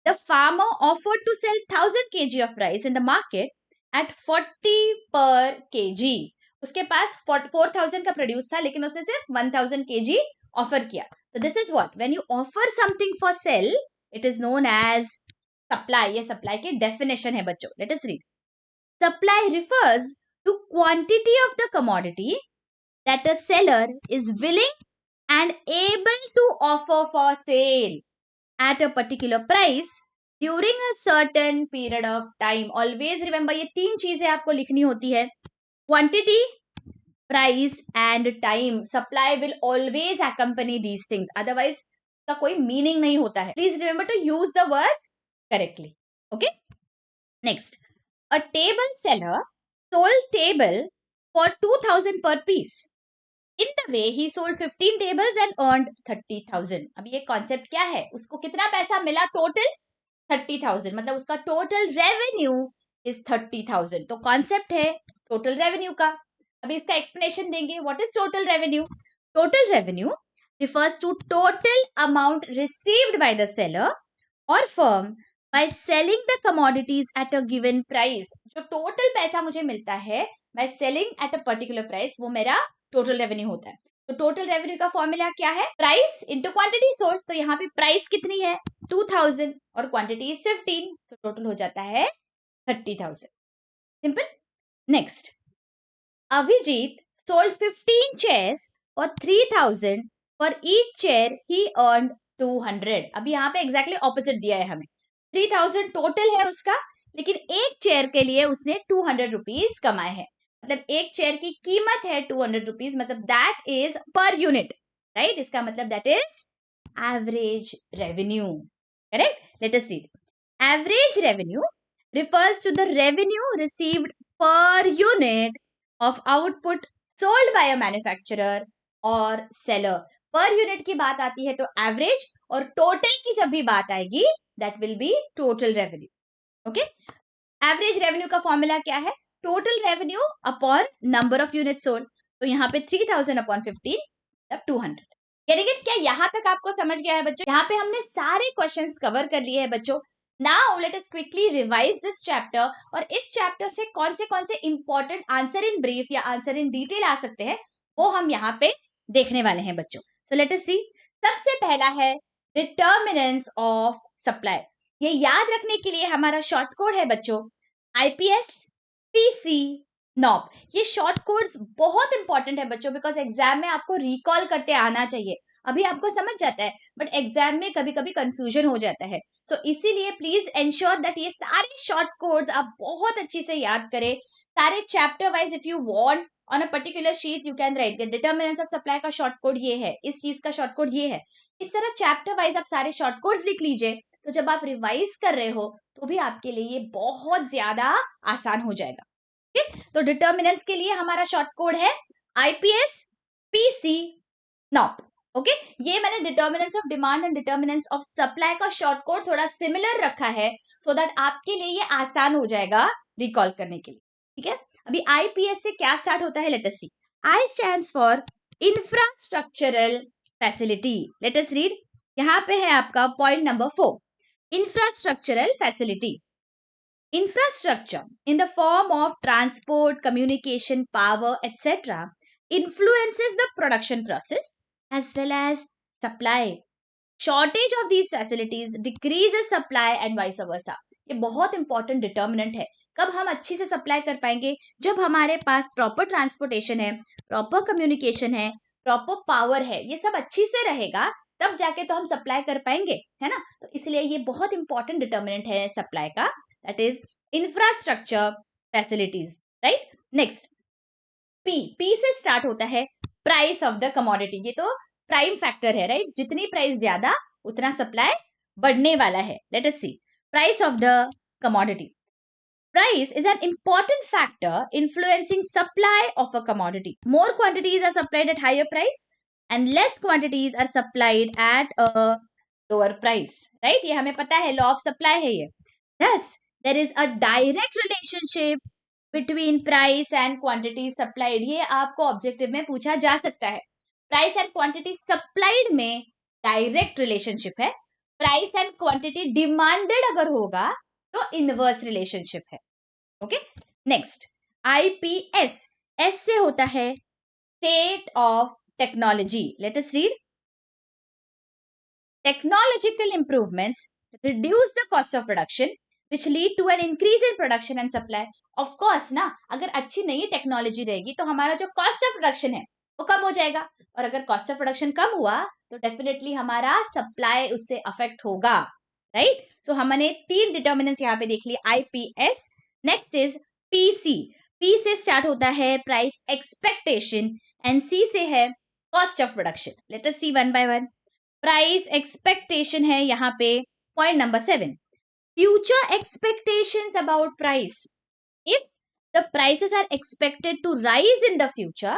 the farmer offered to sell 1,000 kg of rice in the market at 40 per kg. उसके पास 4,000 का प्रोड्यूस था, लेकिन उसने सिर्फ 1,000 kg ऑफर किया। तो this is what, when you offer something for sale it is known as supply. ये सप्लाई की डेफिनेशन है बच्चों। Let us read. Supply refers to quantity of the commodity that a seller is willing and able to offer for sale at a particular price during a certain period of time. Always remember, ये तीन चीजें आपको लिखनी होती है, quantity, price and time. Supply will always accompany these things, otherwise का कोई meaning नहीं होता है. Please remember to use the words correctly. Okay, next, a table seller sold table for 2,000 per piece. In the way he sold 15 tables and earned 30,000. अब ये concept क्या है, उसको कितना पैसा मिला, total 30,000, मतलब उसका total revenue is 30,000. तो concept है टोटल रेवेन्यू का। अभी इसका एक्सप्लेनेशन देंगे, what is total revenue. Total revenue refers to total amount received by the seller और firm by selling the commodities at a given price. जो टोटल पैसा मुझे मिलता है by selling at a particular price, वो मेरा टोटल रेवेन्यू होता है। तो टोटल रेवेन्यू का फॉर्मूला क्या है, प्राइस इंटू क्वांटिटी सोल्ड। तो यहाँ पे प्राइस कितनी है 2,000 और क्वांटिटी इज 15, सो टोटल हो जाता है 30,000। Simple. Next, Avijit sold 15 chairs for 3,000. For each chair he earned 200. अभी यहाँ पे exactly opposite दिया है हमें, 3,000 टोटल है उसका, लेकिन एक चेयर के लिए उसने 200 रुपीज कमाए हैं। मतलब एक चेयर की कीमत है 200 रुपीज, मतलब that is per unit, right. इसका मतलब that is average revenue, correct. Late us read. Average revenue refers to the revenue received per unit of output sold by a manufacturer और सेलर। पर यूनिट की बात आती है तो एवरेज, और टोटल की जब भी बात आएगी that will be total revenue. Okay, average revenue का फॉर्मूला क्या है? Total revenue upon number of unit sold. तो यहाँ पे 3000 अपॉन 15 तब 200। Getting it? क्या यहाँ तक आपको समझ गया है बच्चों? यहाँ पे हमने सारे क्वेश्चंस कवर कर लिए हैं बच्चों। Now let us quickly revise this chapter, और इस चैप्टर से कौन से इंपॉर्टेंट आंसर इन ब्रीफ या आंसर इन डिटेल आ सकते हैं वो हम यहाँ पे देखने वाले हैं बच्चों। सो लेट अस सी। सबसे पहला है डिटर्मिनेंट्स ऑफ सप्लाई। ये याद रखने के लिए हमारा शॉर्ट कोड है बच्चों IPS PC नॉप। ये शॉर्ट कोड्स बहुत इंपॉर्टेंट है बच्चों, बिकॉज एग्जाम में आपको रिकॉल करते आना चाहिए। अभी आपको समझ जाता है बट एग्जाम में कभी कभी कंफ्यूजन हो जाता है। सो इसीलिए प्लीज एंश्योर दैट ये सारे शॉर्ट कोड्स आप बहुत अच्छी से याद करें। सारे chapter wise if you want on a particular sheet you can write determinants of supply का शॉर्ट कोड ये है, इस चीज का शॉर्ट कोड ये है। इस तरह चैप्टर वाइज आप सारे शॉर्ट कोड्स लिख लीजिए, तो जब आप रिवाइज कर रहे हो तो भी आपके लिए ये बहुत ज्यादा आसान हो जाएगा। ओके, तो डिटर्मिनेंट्स के लिए हमारा शॉर्ट कोड है IPS PC नॉप। ओके, ये मैंने determinants of demand and determinants of supply का शॉर्ट कोड थोड़ा सिमिलर रखा है सो दैट आपके लिए ये आसान हो जाएगा रिकॉल करने के लिए। ठीक है, अभी IPS से क्या स्टार्ट होता है? Let us see. I stands for infrastructural facility. Let us read. यहाँ पे है आपका point number 4, infrastructural facility. Infrastructure in the form of transport, communication, power, etc. influences the production process as well as supply. Shortage of these facilities decreases supply and vice versa. ये बहुत इंपॉर्टेंट डिटर्मिनेंट है। कब हम अच्छी से सप्लाई कर पाएंगे? जब हमारे पास प्रॉपर ट्रांसपोर्टेशन है, प्रॉपर कम्युनिकेशन है, प्रॉपर पावर है, ये सब अच्छी से रहेगा तब जाके तो हम सप्लाई कर पाएंगे, है ना? तो इसलिए ये बहुत इंपॉर्टेंट डिटर्मिनेंट है सप्लाई का, that is infrastructure facilities, right? Next P से स्टार्ट होता है प्राइस ऑफ द कमोडिटी। ये तो प्राइम फैक्टर है, राइट? जितनी प्राइस ज्यादा उतना सप्लाई बढ़ने वाला है। Let us see price of the commodity. Price is an important factor influencing supply of a commodity. More quantities are supplied at higher price and less quantities are supplied at a lower price. Right? ये हमें पता है, law of supply है ये. Thus, there is a direct relationship between price and quantity supplied. ये आपको ऑब्जेक्टिव में पूछा जा सकता है। प्राइस एंड क्वांटिटी सप्लाइड में डायरेक्ट रिलेशनशिप है। प्राइस एंड क्वांटिटी डिमांडेड अगर होगा तो इनवर्स रिलेशनशिप है। ओके, नेक्स्ट IPS, एस से होता है state of technology. Late us read. Technological improvements reduce the cost of production which lead to an increase in production and supply. Of course ना, अगर अच्छी नई टेक्नोलॉजी रहेगी तो हमारा जो कॉस्ट ऑफ प्रोडक्शन है वो कम हो जाएगा, और अगर कॉस्ट ऑफ प्रोडक्शन कम हुआ तो डेफिनेटली हमारा सप्लाई उससे अफेक्ट होगा, राइट? सो हमने 3 डिटर्मिनेंट्स यहाँ पे देख लिए IPS। Next is PC। P से स्टार्ट होता है प्राइस एक्सपेक्टेशन एंड C से है cost of production. Let us see one by one. Price expectation है यहाँ पे point number 7, future expectations about price. If the prices are expected to rise in the future,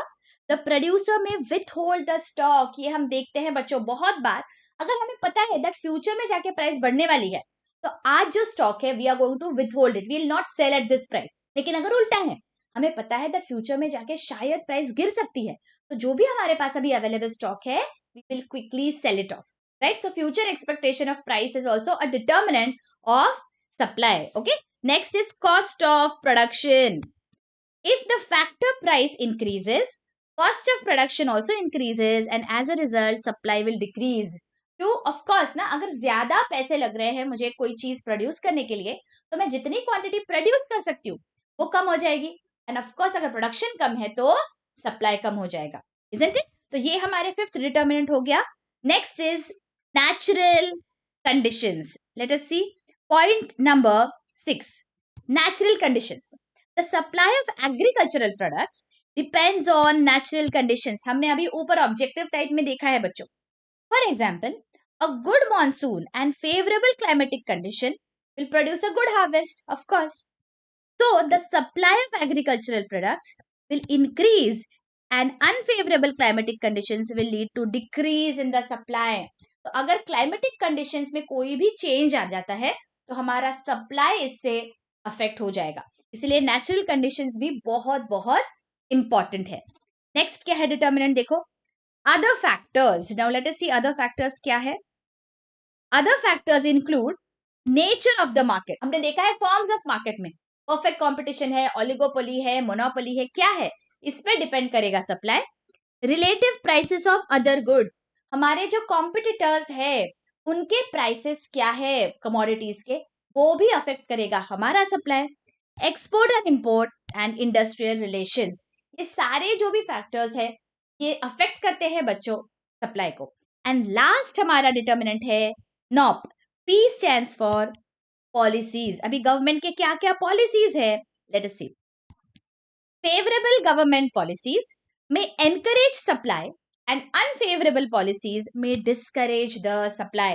the producer may withhold the stock. ये हम देखते हैं बच्चों बहुत बार। अगर हमें पता है that future में जाके प्राइस बढ़ने वाली है तो आज जो स्टॉक है we are going to withhold it, we will not sell at this price. लेकिन अगर उल्टा है, हमें पता है that फ्यूचर में जाके शायद प्राइस गिर सकती है, तो जो भी हमारे पास अभी अवेलेबल स्टॉक है we will quickly sell it off. Right? So future expectation of price is also a determinant of supply. Okay. Next is cost of production. If the factor price increases, cost of production also increases and as a result supply will decrease. क्यों? ऑफ कोर्स ना, अगर ज्यादा पैसे लग रहे हैं मुझे कोई चीज प्रोड्यूस करने के लिए तो मैं जितनी क्वांटिटी प्रोड्यूस कर सकती हूँ वो कम हो जाएगी, एंड ऑफ कोर्स अगर प्रोडक्शन कम है तो सप्लाई कम हो जाएगा, इजंट इट? तो ये हमारे 5th डिटर्मिनेंट हो गया। Next is natural conditions. Let us see point number 6, natural conditions. The supply of agricultural products depends on natural conditions. हमने अभी ऊपर ऑब्जेक्टिव टाइप में देखा है बच्चों। For example, a good monsoon and favorable climatic condition will produce a good harvest, of course. So the supply of agricultural products will increase and unfavorable climatic conditions will lead to decrease in the supply. तो अगर climatic conditions में कोई भी change आ जाता है तो हमारा supply इससे affect हो जाएगा. इसलिए natural conditions भी बहुत बहुत important है. Next क्या है determinant देखो. Other factors. Now let us see other factors क्या है. Other factors include nature of the market. हमने देखा है forms of market में perfect competition है, oligopoly है, monopoly है, क्या है? इस पे डिपेंड करेगा supply. Relative prices of other goods. हमारे जो कॉम्पिटिटर्स है उनके प्राइसेस क्या है कमोडिटीज के, वो भी अफेक्ट करेगा हमारा supply. Export and import and industrial relations. ये सारे जो भी फैक्टर्स है ये अफेक्ट करते हैं बच्चों सप्लाई को. एंड लास्ट हमारा डिटर्मिनेंट है knob. P stands for policies. अभी गवर्नमेंट के क्या क्या पॉलिसीज है, let us C. Favorable government policies may encourage supply and unfavorable policies may discourage the supply.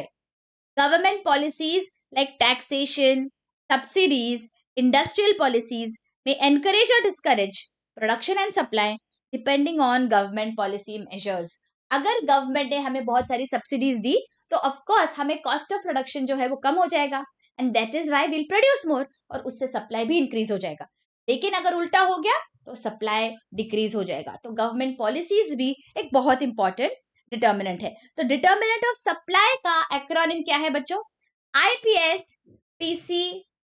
Government policies like taxation, subsidies, industrial policies may encourage or discourage production and supply depending on government policy measures. अगर गवर्नमेंट ने हमें बहुत सारी सब्सिडीज दी तो ऑफ कोर्स हमें कॉस्ट ऑफ प्रोडक्शन जो है वो कम हो जाएगा and that is why will produce more और उससे सप्लाई भी इंक्रीज हो जाएगा. लेकिन अगर उल्टा हो गया तो सप्लाई डिक्रीज हो जाएगा. तो गवर्नमेंट पॉलिसीज भी एक बहुत इंपॉर्टेंट डिटर्मिनेंट है. तो डिटर्मिनेंट ऑफ सप्लाई का एक्रोनिम क्या है बच्चों? IPS PC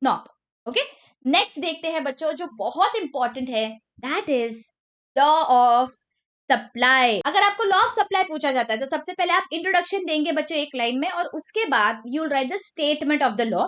knob. Okay, next देखते हैं बच्चों जो बहुत इंपॉर्टेंट है, that is law of supply. अगर आपको लॉ ऑफ सप्लाई पूछा जाता है तो सबसे पहले आप इंट्रोडक्शन देंगे बच्चों एक लाइन में और उसके बाद you will write the statement of the law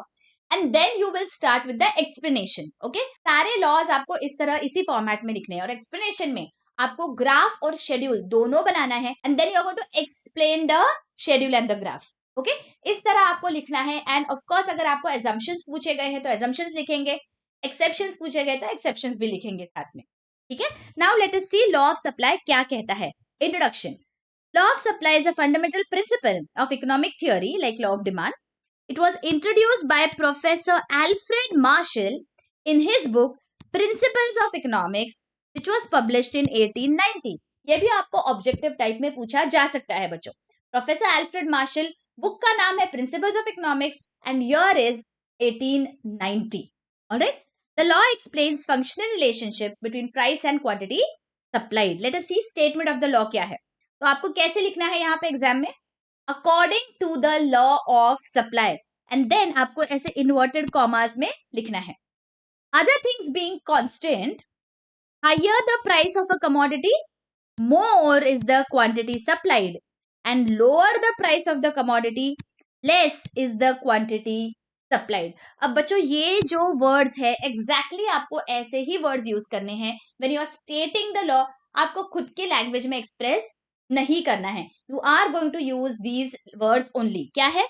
and then you will start with the explanation. Okay, सारे लॉज आपको इस तरह इसी फॉर्मेट में लिखने हैं और एक्सप्लेनेशन में आपको ग्राफ और शेड्यूल दोनों बनाना है and then you are going to explain the schedule and the graph. Okay, इस तरह आपको लिखना है. एंड ऑफ कोर्स अगर आपको एजम्पशंस पूछे गए हैं तो एजम्पशंस लिखेंगे, एक्सेप्शंस पूछे गए तो एक्सेप्शंस भी लिखेंगे साथ में. ठीक है, now let us see law of supply क्या कहता है. Introduction. Law of supply is a fundamental principle of economic theory like law of demand. It was introduced by Professor Alfred Marshall in his book Principles of Economics, which was published in 1890. ये भी आपको ऑब्जेक्टिव टाइप में पूछा जा सकता है बच्चों. प्रोफेसर एल्फ्रेड मार्शल, बुक का नाम है principles of economics and year is 1890. Alright, the law explains functional relationship between price and quantity supplied. Let us see statement of the law क्या है. तो आपको कैसे लिखना है यहाँ पे एग्जाम में, according to the law of supply and then आपको ऐसे इन्वर्टेड कॉमास में लिखना है. Other things being constant, higher the price of a commodity more is the quantity supplied and lower the price of the commodity less is the quantity supplied. अब बच्चों ये जो वर्ड्स है एग्जैक्टली आपको ऐसे ही वर्ड्स यूज करने हैं when you are stating the law. आपको खुद के लैंग्वेज में एक्सप्रेस नहीं करना है. You are going to use these words only. क्या है?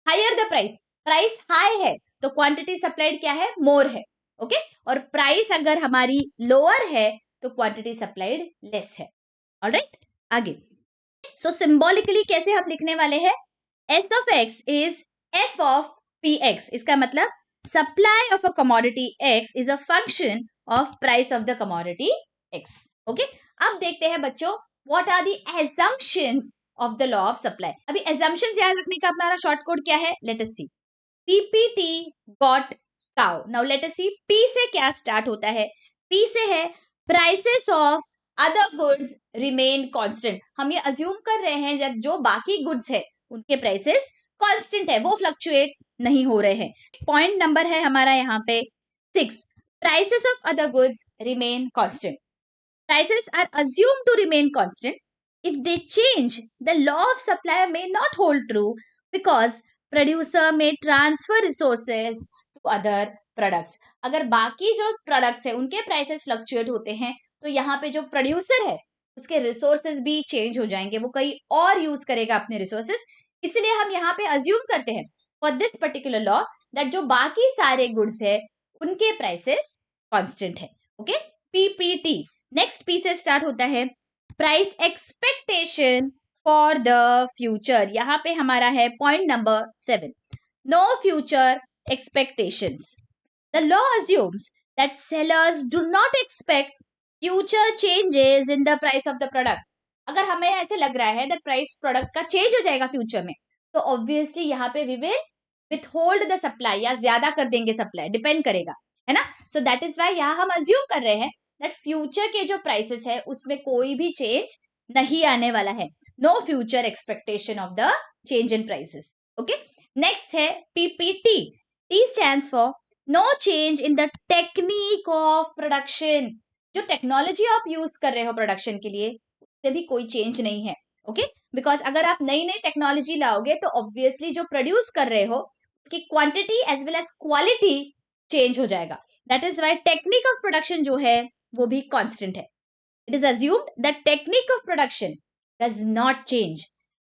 Higher the price, price high है तो क्वांटिटी सप्लाइड क्या है? मोर है. ओके, और प्राइस अगर हमारी लोअर है तो क्वांटिटी सप्लाइड लेस है. ऑलराइट, आगे. सो सिंबॉलिकली कैसे हम लिखने वाले हैं? S of X is F of PX. इसका मतलब supply of a commodity X is a function of price of the commodity X. Okay, अब देखते हैं बच्चों what are the assumptions of the law of supply. अभी assumptions याद रखने का हमारा शॉर्ट कोड क्या है? Let us see. PPT got cow. Now let us see P से क्या स्टार्ट होता है. P से है prices of other goods remain constant. हम ये अज्यूम कर रहे हैं जब जो बाकी गुड्स है उनके प्राइसेस कांस्टेंट है, वो फ्लक्चुएट नहीं हो रहे हैं. पॉइंट नंबर है हमारा यहाँ पे 6. Prices of other goods remain constant. Prices are assumed to remain constant. If they change, the law of supply may not hold true because producer may transfer resources to other products. अगर बाकी जो products है उनके prices fluctuate होते हैं तो यहाँ पे जो producer है उसके resources भी change हो जाएंगे, वो कहीं और use करेगा अपने resources. इसलिए हम यहाँ पे assume करते हैं for this particular law that जो बाकी सारे goods है उनके prices constant है. Okay, PPT. नेक्स्ट पी से स्टार्ट होता है price expectation for the future. यहाँ पे हमारा है point number 7. No future expectations. The law assumes that sellers do not expect future changes in the price of the product. अगर हमें ऐसे लग रहा है दैट प्राइस प्रोडक्ट का चेंज हो जाएगा फ्यूचर में, तो ऑब्वियसली यहाँ पे we will withhold the supply, या ज्यादा कर देंगे सप्लाई, डिपेंड करेगा, है ना। सो दैट इज वाई यहाँ हम अज्यूम कर रहे हैं दैट फ्यूचर के जो प्राइसेस है उसमें कोई भी चेंज नहीं आने वाला है, no future expectation of the change in prices. Okay, next है PPT. T stands for no change in the technique of production. जो टेक्नोलॉजी आप यूज कर रहे हो प्रोडक्शन के लिए उससे भी कोई चेंज नहीं है। ओके, बिकॉज अगर आप नई नई टेक्नोलॉजी लाओगे तो ऑब्वियसली जो प्रोड्यूस कर रहे हो उसकी quantity as well as quality change हो जाएगा। That is why technique of production जो है वो भी कांस्टेंट है। It is assumed that technique of production does not change.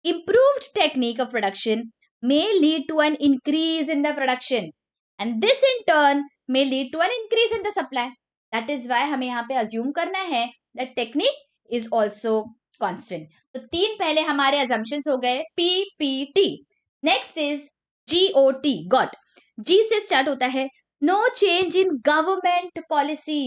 Improved technique of production may lead to an increase in the production, and this in turn may lead to an increase in the supply. That is why हमें यहाँ पे assume करना है that technique is also constant. तो तीन पहले हमारे assumptions हो गए PPT. Next is GOT, got. G से start होता है no change in government policy.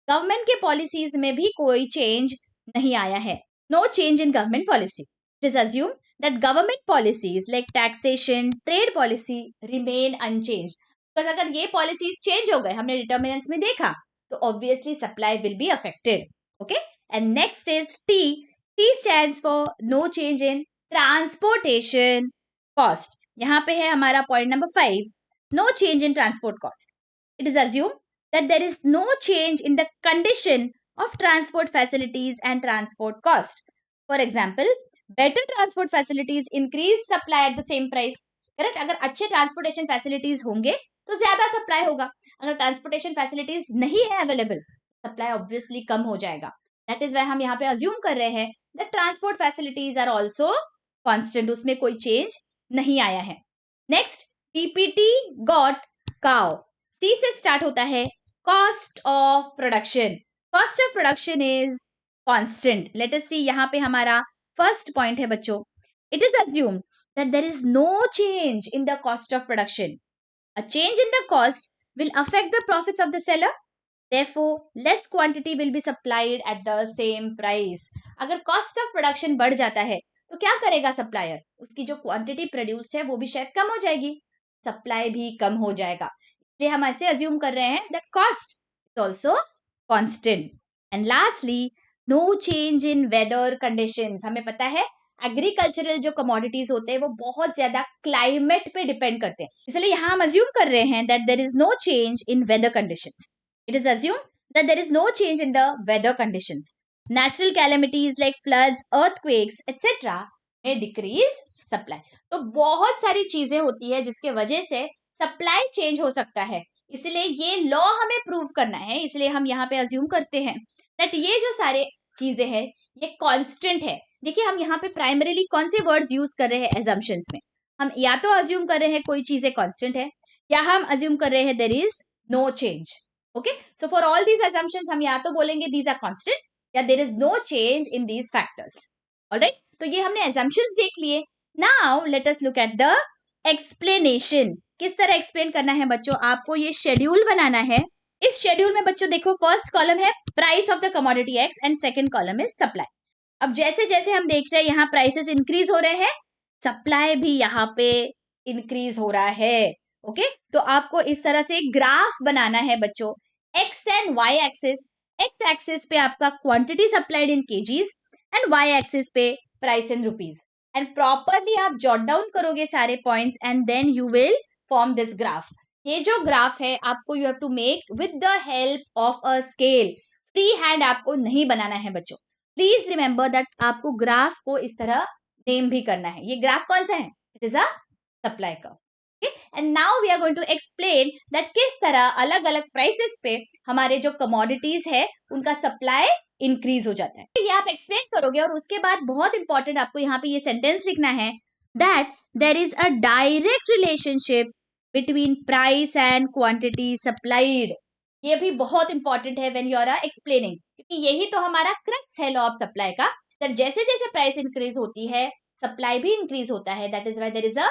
Government के policies में भी कोई change नहीं आया है. No change in government policy. It is assumed that government policies like taxation, trade policy remain unchanged. Because अगर ये policies change हो गए, हमने determinants में देखा, तो obviously supply will be affected. Okay, and next is T. T stands for no change in transportation cost. यहाँ पे है हमारा point number 5, no change in transport cost. It is assumed that there is no change in the condition of transport facilities and transport cost. For example, better transport facilities increase supply at the same price. Correct, अगर अच्छे ट्रांसपोर्टेशन फैसिलिटीज होंगे तो ज्यादा सप्लाई होगा, अगर ट्रांसपोर्टेशन फैसिलिटीज नहीं है अवेलेबल सप्लाई ऑब्वियसली कम हो जाएगा। दैट इज वाई हम यहाँ पे अज्यूम कर रहे हैं that transport facilities are also constant, उसमें कोई चेंज नहीं आया है। नेक्स्ट पीपीटी गॉट काउ। सी से स्टार्ट होता है cost of production. Cost of production is constant. Let us see, यहाँ पे हमारा फर्स्ट पॉइंट है बच्चों, it is assumed that there is no change in the cost of production. A change in the cost will affect the profits of the seller. Therefore, less quantity will be supplied at the same price. अगर cost of production बढ़ जाता है तो क्या करेगा सप्लायर, उसकी जो क्वांटिटी प्रोड्यूस्ड है वो भी शायद कम हो जाएगी, सप्लाई भी कम हो जाएगा। इसलिए हम ऐसे अज्यूम कर रहे हैं that cost is also constant. And lastly, no change in weather conditions. हमें पता है एग्रीकल्चरल जो कमोडिटीज होते हैं वो बहुत ज्यादा क्लाइमेट पे डिपेंड करते हैं, इसलिए यहाँ हम अज्यूम कर रहे हैं that there is no change in weather conditions. It is assume that there is no change in the weather conditions. Natural calamities like floods, earthquakes etcetera में डिक्रीज सप्लाई। तो बहुत सारी चीजें होती है जिसके वजह से सप्लाई चेंज हो सकता है, इसलिए ये लॉ हमें प्रूव करना है। इसलिए हम यहाँ पे अज्यूम करते हैं दैट ये जो सारे चीजें हैं ये कांस्टेंट है। देखिए हम यहाँ पे प्राइमरीली कौन से वर्ड्स यूज कर रहे हैं एजम्पशंस में, हम या तो अज्यूम कर रहे हैं कोई चीजें कांस्टेंट है, या हम अज्यूम कर रहे हैं there is no change. Okay, so for all these assumptions हम या तो बोलेंगे दीज आर कांस्टेंट या there is no change in these factors. Alright, तो ये हमने एजम्पशंस देख लिए। Now let us look at the explanation. किस तरह एक्सप्लेन करना है बच्चों, आपको ये शेड्यूल बनाना है। इस शेड्यूल में बच्चों देखो फर्स्ट कॉलम है price of the commodity x and second column is supply. अब जैसे जैसे हम देख रहे हैं यहाँ प्राइसेस इंक्रीज हो रहे हैं, सप्लाई भी यहाँ पे इंक्रीज हो रहा है। ओके, तो आपको इस तरह से ग्राफ बनाना है बच्चों, X and Y axis. X axis पे आपका quantity supplied in kgs and Y axis पे price in rupees, and properly आप जॉट डाउन करोगे सारे points and then you will form this graph. ये जो ग्राफ है आपको you have to make with the help of a scale. Free hand आपको नहीं बनाना है बच्चों, प्लीज रिमेंबर दैट आपको ग्राफ को इस तरह नेम भी करना है। ये ग्राफ कौन सा है, it is a supply curve. And now we are going to explain that किस तरह अलग अलग प्राइसेस पे हमारे जो कमोडिटीज है उनका सप्लाई इंक्रीज हो जाता है। ये आप एक्सप्लेन करोगे और उसके बाद बहुत इंपॉर्टेंट आपको यहाँ पे ये सेंटेंस लिखना है that there is a direct relationship between price and quantity supplied. ये भी बहुत इंपॉर्टेंट है व्हेन यू आर एक्सप्लेनिंग, क्योंकि यही तो हमारा क्रक्स है लॉ ऑफ सप्लाई का, दैट जैसे जैसे प्राइस इंक्रीज होती है सप्लाई भी इंक्रीज होता है। That is why there is a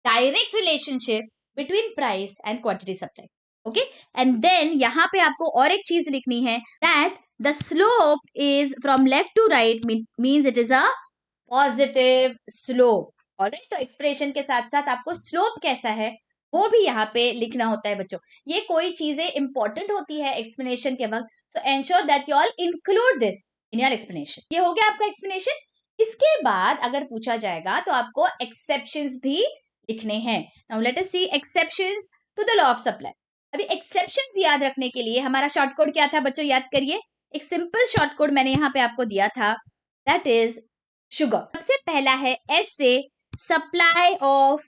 direct relationship between price and quantity supply. Okay, and then यहाँ पे आपको और एक चीज लिखनी है that The slope is from left to right means it is a positive slope. Alright, तो एक्सप्रेशन के साथ साथ आपको स्लोप कैसा है वो भी यहाँ पे लिखना होता है बच्चों. ये कोई चीजें इंपॉर्टेंट होती है एक्सप्लेनेशन के वक्त, सो ensure that you all include this in your explanation. ये हो गया आपका एक्सप्लेनेशन. इसके बाद अगर पूछा जाएगा तो आपको एक्सेप्शंस भी लिखने हैं. Now let us see exceptions to the law of supply. अभी एक्सेप्शंस याद रखने के लिए हमारा शॉर्ट कोड क्या था बच्चों, याद करिए. एक सिंपल शॉर्ट कोड मैंने यहाँ पे आपको दिया था, दैट इज शुगर. सबसे पहला है एस से सप्लाई ऑफ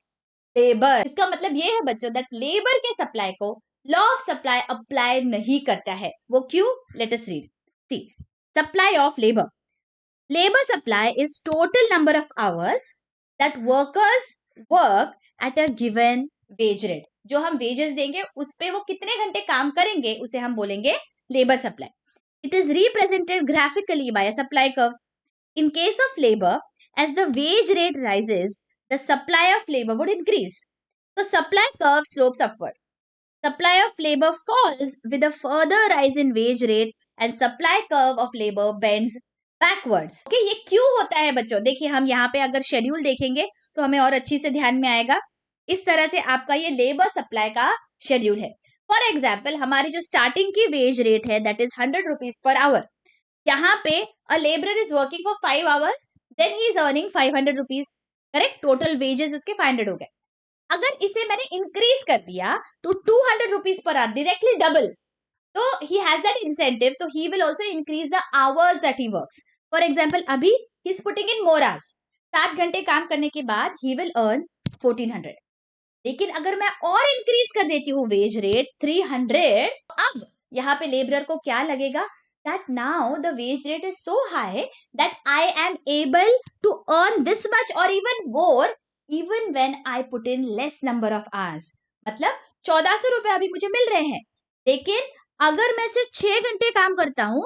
लेबर. इसका मतलब ये है बच्चों दैट लेबर के सप्लाई को लॉ ऑफ सप्लाई अप्लाई नहीं करता है. वो क्यों? Let us read. See, supply of labour. Labor supply is total number of hours that workers work at a given wage rate. जो हम wages देंगे उस पे वो कितने घंटे काम करेंगे उसे हम बोलेंगे labor supply. It is represented graphically by a supply curve. In case of labor, as the wage rate rises, the supply of labor would increase. The supply curve slopes upward. Supply of labor falls with a further rise in wage rate and supply curve of labor bends backwards. Okay, ये क्यों होता है बच्चों? देखिए हम यहाँ पे अगर शेड्यूल देखेंगे तो हमें और अच्छी से ध्यान में आएगा. इस तरह से आपका ये लेबर सप्लाई का शेड्यूल है. फॉर एग्जाम्पल हमारी जो स्टार्टिंग की वेज रेट है that is 100 rupees per hour. यहाँ पे a labourer is working for 5 hours, then he is earning 500 rupees. Correct, total wages उसके 500 हो गए. अगर इसे मैंने इंक्रीज कर दिया to 200 rupees per hour, directly double, तो he has that incentive, तो he will also increase the hours that he works. For example, अभी he is putting in more hours. 7 घंटे काम करने के बाद he will earn 1400. लेकिन अगर मैं और इंक्रीज कर देती हूँ वेज रेट 300, अब यहाँ पे लेबरर को क्या लगेगा? That now the wage rate is so high that I am able to earn this much or even more even when I put in less number of hours. मतलब 1400 रुपए अभी मुझे मिल रहे हैं, लेकिन अगर मैं सिर्फ 6 घंटे काम करता हूं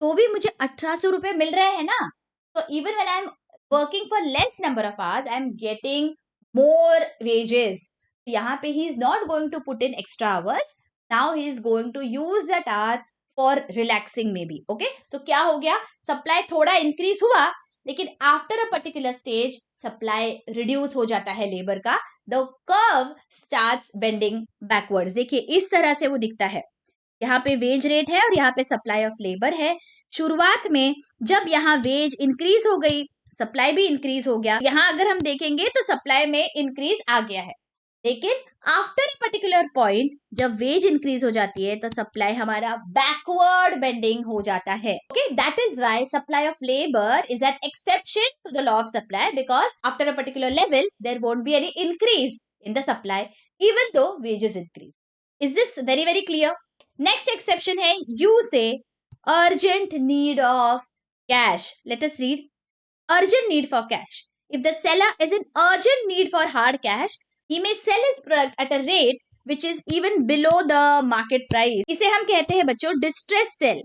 तो भी मुझे 1800 रुपए मिल रहे हैं ना. तो even when I am working for less number of hours I am getting more wages. यहाँ पे he is not going to put in extra hours, now he is going to use that hour for relaxing may be. Okay, तो क्या हो गया? सप्लाई थोड़ा इंक्रीज हुआ, लेकिन after a particular stage supply reduce हो जाता है लेबर का. The curve starts bending backwards. देखिए इस तरह से वो दिखता है. यहाँ पे वेज रेट है और यहाँ पे सप्लाई ऑफ लेबर है. शुरुआत में जब यहाँ वेज इंक्रीज हो गई, सप्लाई भी इंक्रीज हो गया. यहाँ अगर हम देखेंगे तो सप्लाई में इंक्रीज आ गया है, लेकिन आफ्टर अ पर्टिकुलर पॉइंट जब वेज इंक्रीज हो जाती है तो सप्लाई हमारा बैकवर्ड बेंडिंग हो जाता है. Okay, that is why supply of labour is an exception to the law of supply, because after a particular level there won't be any increase in the supply even though wages increase. Is this very very clear? Next exception है यू से urgent need of cash. Let us read. Urgent need for cash. If the seller is in urgent need for hard cash, he may sell his product at a rate which is even below the market price. इसे हम कहते हैं बच्चों डिस्ट्रेस सेल.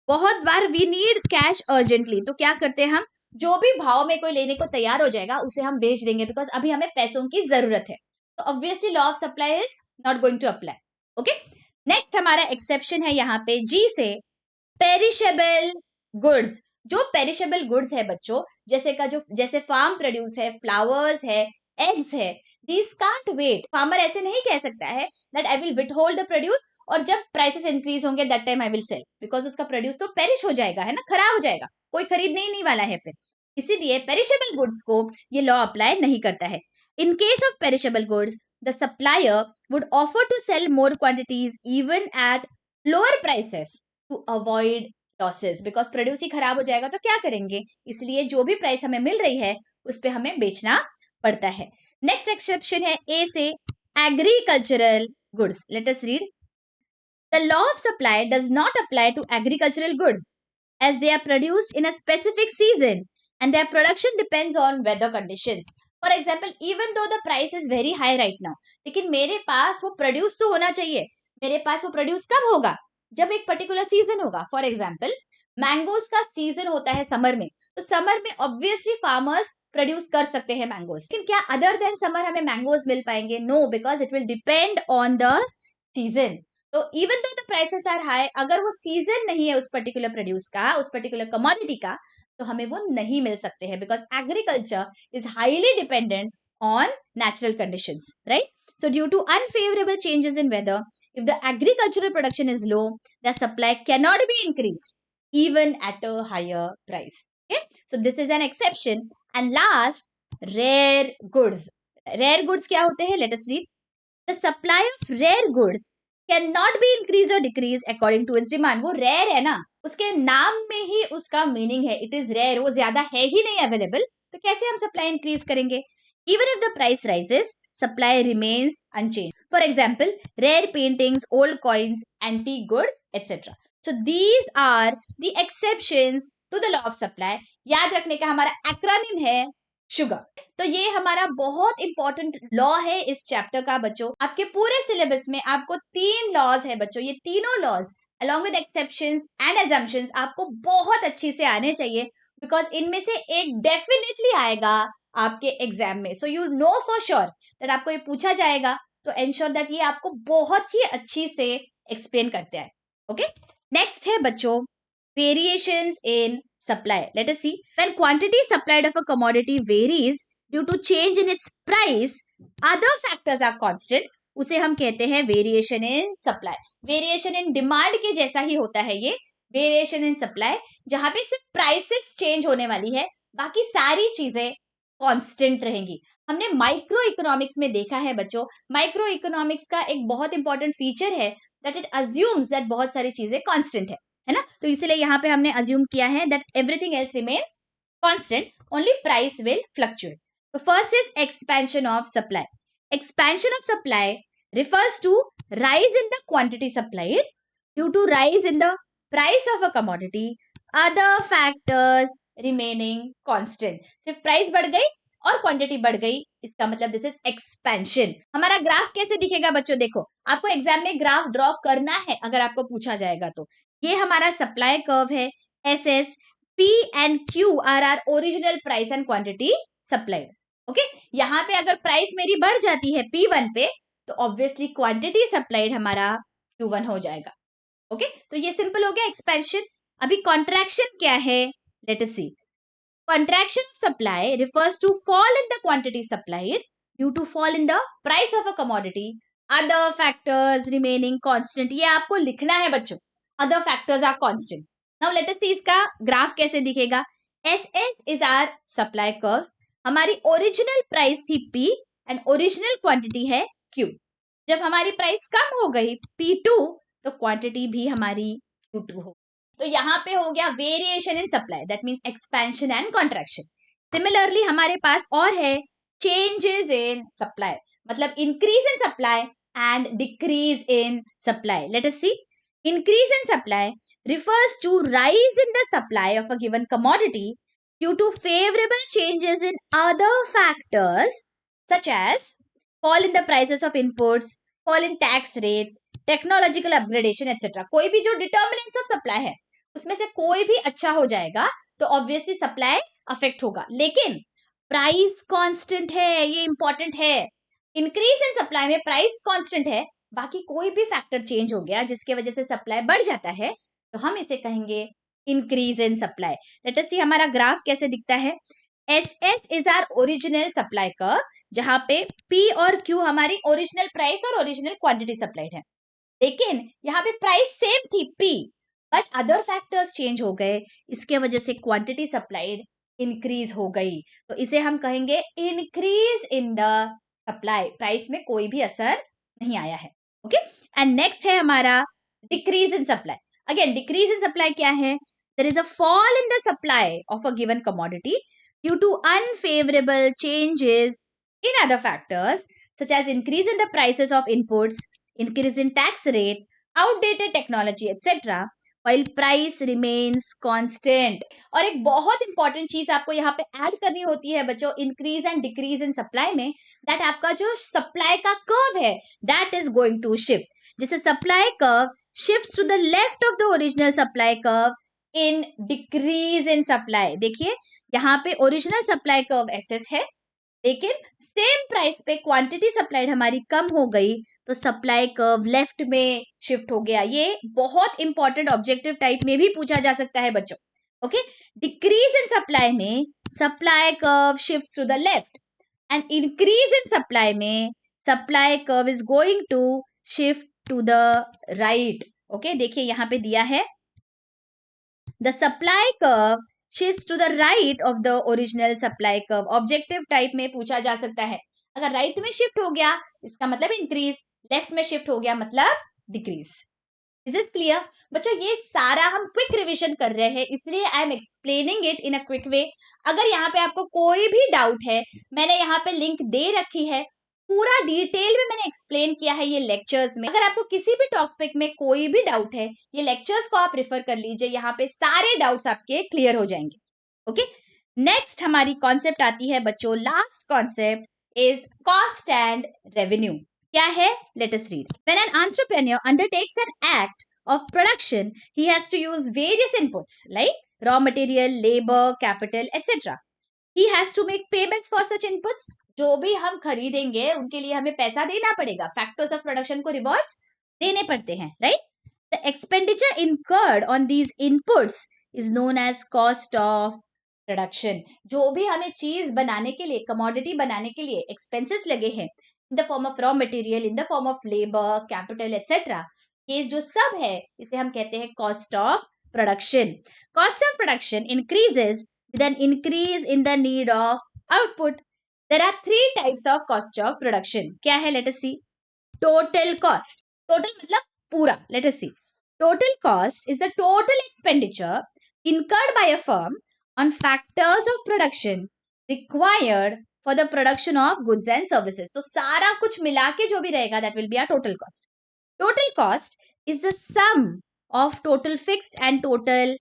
बहुत बार वी नीड कैश अर्जेंटली, तो क्या करते हैं हम, जो भी भाव में कोई लेने को तैयार हो जाएगा उसे हम बेच देंगे, बिकॉज अभी हमें पैसों की जरूरत है. तो obviously law of supply is not going to apply. Okay, next हमारा एक्सेप्शन है यहाँ पे जी से पेरिशेबल गुड्स. जो पेरिशेबल गुड्स है बच्चों, जैसे फार्म प्रोड्यूस है, फ्लावर्स है, एग्स है, these can't wait. फार्मर ऐसे नहीं कह सकता है that I will withhold the produce और जब प्राइसेस इंक्रीज होंगे that time I will sell, because उसका प्रोड्यूस तो पेरिश हो जाएगा, है ना, खराब हो जाएगा, कोई खरीदने ही नहीं वाला है फिर. इसीलिए पेरिशेबल गुड्स को ये लॉ अप्लाई नहीं करता है. In case of perishable goods the supplier would offer to sell more quantities even at lower prices to avoid losses, because produce ही खराब हो जाएगा तो क्या करेंगे, इसलिए जो भी प्राइस हमें मिल रही है उस पर हमें बेचना पड़ता है. नेक्स्ट एक्सेप्शन है ए से agricultural goods. Let us read. The law of supply does not apply to agricultural goods as they are produced in a specific season and their production depends on weather conditions. For example, even though the price is very high right now, लेकिन मेरे पास वो प्रोड्यूस तो होना चाहिए. मेरे पास वो प्रोड्यूस कब होगा? जब एक पर्टिकुलर सीजन होगा. फॉर एग्जाम्पल, मैंगोज का सीजन होता है समर में, तो समर में ऑब्वियसली फार्मर्स प्रोड्यूस कर सकते हैं मैंगोज. लेकिन क्या अदर देन समर हमें मैंगोज मिल पाएंगे? No, because it will depend on the season. तो even though the prices are high, अगर वो सीजन नहीं है उस पर्टिकुलर प्रोड्यूस का, उस पर्टिकुलर कमोडिटी का, तो हमें वो नहीं मिल सकते हैं, because agriculture is highly dependent on natural conditions, right? So due to unfavorable changes in weather, if the agricultural production is low, the supply cannot be increased even at a higher price. Okay, so this is an exception. And last, rare goods. Rare goods क्या होते हैं? Let us read. The supply of rare goods cannot be increased or decreased according to its demand. वो rare है ना, उसके नाम में ही उसका मीनिंग है, it is rare, वो ज्यादा है ही नहीं अवेलेबल, तो कैसे हम सप्लाई इंक्रीज करेंगे? Even if the price rises, supply remains unchanged. For example, rare paintings, old coins, antique goods, etc. So these are the exceptions to the law of supply. याद रखने का हमारा एक्रोनिम है शुगर. तो ये हमारा बहुत इंपॉर्टेंट लॉ है इस चैप्टर का बच्चों. आपके पूरे सिलेबस में आपको 3 लॉज है बच्चों. ये तीनों laws along with exceptions and assumptions आपको बहुत अच्छी से आने चाहिए, बिकॉज इनमें से एक डेफिनेटली आएगा आपके एग्जाम में. So you know for sure that आपको ये पूछा जाएगा, तो एंश्योर दैट ये आपको बहुत ही अच्छी से एक्सप्लेन करते हैं. ओके, नेक्स्ट है बच्चों variations in supply. Let us see. When quantity supplied of a commodity varies due to change in its price, other factors are constant. उसे हम कहते हैं variation in supply. Variation in demand के जैसा ही होता है ये वेरिएशन इन सप्लाई, जहां पे सिर्फ प्राइसेस चेंज होने वाली है, बाकी सारी चीजें कांस्टेंट रहेंगी. हमने माइक्रो इकोनॉमिक्स में देखा है बच्चों, माइक्रो इकोनॉमिक्स का एक बहुत इंपॉर्टेंट फीचर है दैट इट अज्यूम्स दैट बहुत सारी चीजें कांस्टेंट है ना. तो इसलिए यहाँ पे हमने अज्यूम किया है that everything else remains constant, only price will fluctuate. तो first is expansion of supply. Expansion of supply refers to rise in the quantity supplied due to rise in the price of a commodity, other factors remaining constant. सिर्फ प्राइस बढ़ गई और क्वांटिटी बढ़ गई, इसका मतलब दिस इज एक्सपेंशन. हमारा ग्राफ कैसे दिखेगा बच्चों? देखो, आपको एग्जाम में ग्राफ ड्रॉ करना है अगर आपको पूछा जाएगा तो. ये हमारा सप्लाई कर्व है. S S P and Q R are original price and quantity supplied. Okay, यहाँ पे अगर प्राइस मेरी बढ़ जाती है P1 पे, तो ऑब्वियसली क्वांटिटी सप्लाइड हमारा Q1 हो जाएगा. ओके, तो ये सिंपल हो गया एक्सपेंशन. अभी कॉन्ट्रैक्शन क्या है? Let us see. Contraction of supply refers to fall in the quantity supplied due to fall in the price of a commodity, other factors remaining constant. ये आपको लिखना है बच्चों, other factors are constant. Now let us see इसका ग्राफ कैसे दिखेगा. S S is our supply curve. हमारी ओरिजिनल प्राइस थी P एंड ओरिजिनल क्वांटिटी है Q. जब हमारी प्राइस कम हो गई P2, तो क्वांटिटी भी हमारी Q2 हो. तो यहाँ पे हो गया variation in supply, that means expansion and contraction. Similarly हमारे पास और है चेंजेस इन सप्लाई, मतलब increase in supply and decrease in supply. Let us see. Increase in supply refers to rise in the supply of a given commodity due to favorable changes in other factors such as fall in the prices of inputs, fall in tax rates, technological upgradation etc. कोई भी जो determinants of supply है उसमें से कोई भी अच्छा हो जाएगा तो ऑब्वियसली सप्लाई अफेक्ट होगा. लेकिन प्राइस कांस्टेंट है, ये इंपॉर्टेंट है. इंक्रीज इन सप्लाई में प्राइस कांस्टेंट है, बाकी कोई भी फैक्टर चेंज हो गया जिसके वजह से सप्लाई बढ़ जाता है, तो हम इसे कहेंगे increase in supply. Let us see हमारा ग्राफ कैसे दिखता है. S S is our original supply curve, जहां पे P और Q हमारी ओरिजिनल प्राइस और ओरिजिनल क्वांटिटी सप्लाइड है. लेकिन यहाँ पे प्राइस सेम थी P, but other factors change हो गए, इसके वजह से क्वांटिटी सप्लाइड इंक्रीज हो गई, तो इसे हम कहेंगे increase in the supply. Price में कोई भी असर नहीं आया है. ओके, एंड नेक्स्ट है हमारा decrease in supply. Again decrease in supply क्या है? There is a fall in the supply of a given commodity due to unfavourable changes in other factors such as increase in the prices of inputs, increase in tax rate, outdated technology etcetera, while price remains constant. और एक बहुत इंपॉर्टेंट चीज आपको यहाँ पे ऐड करनी होती है बच्चों increase and decrease in supply में, दैट आपका जो सप्लाई का कर्व है that is going to shift. जिससे supply curve shifts to the left of the original supply curve in decrease in supply. देखिए यहाँ पे original supply curve S S है, लेकिन सेम प्राइस पे क्वांटिटी सप्लाइड हमारी कम हो गई तो सप्लाई कर्व लेफ्ट में शिफ्ट हो गया। ये बहुत इंपॉर्टेंट ऑब्जेक्टिव टाइप में भी पूछा जा सकता है बच्चों। ओके, डिक्रीज इन सप्लाई में supply curve shift to the left and increase in supply में supply curve is going to shift to the right. Okay, देखिए यहां पे दिया है the supply curve shifts to the right of the original supply curve। Objective type में पूछा जा सकता है। अगर राइट में शिफ्ट हो गया इसका मतलब इंक्रीज, लेफ्ट में शिफ्ट हो गया मतलब डिक्रीज। इज इट क्लियर बच्चों? ये सारा हम क्विक रिवीजन कर रहे हैं इसलिए I am explaining it in a quick way. अगर यहाँ पे आपको कोई भी डाउट है, मैंने यहाँ पे लिंक दे रखी है, पूरा डिटेल में मैंने एक्सप्लेन किया है ये लेक्चर्स में। अगर आपको किसी भी टॉपिक में कोई भी डाउट है, ये लेक्चर्स को आप रेफर कर लीजिए, यहाँ पे सारे डाउट्स आपके क्लियर हो जाएंगे। ओके, नेक्स्ट हमारी कॉन्सेप्ट आती है बच्चों, last concept is cost and revenue. क्या है? Let us read. When an entrepreneur undertakes an act of production, he has to use various inputs like raw material, labor, capital, etc. He has to make payments for such inputs। जो भी हम खरीदेंगे उनके लिए हमें पैसा देना पड़ेगा। फैक्टर्स ऑफ प्रोडक्शन को रिवॉर्ड्स देने पड़ते हैं, right? The expenditure incurred on these inputs is known as cost of production. जो भी हमें चीज बनाने के लिए, कमोडिटी बनाने के लिए एक्सपेंसेस लगे हैं in the form of raw material, in the form of labour, capital etcetera, ये जो सब है इसे हम कहते हैं cost of production. Cost of production increases with an increase in the need of output. There are 3 types of cost of production. क्या है? Let us see. Total cost, total मतलब पूरा। Let us see. Total cost is the total expenditure incurred by a firm on factors of production required for the production of goods and services। तो सारा कुछ मिला के जो भी रहेगा that will be our total cost। Total cost is the sum of total fixed and total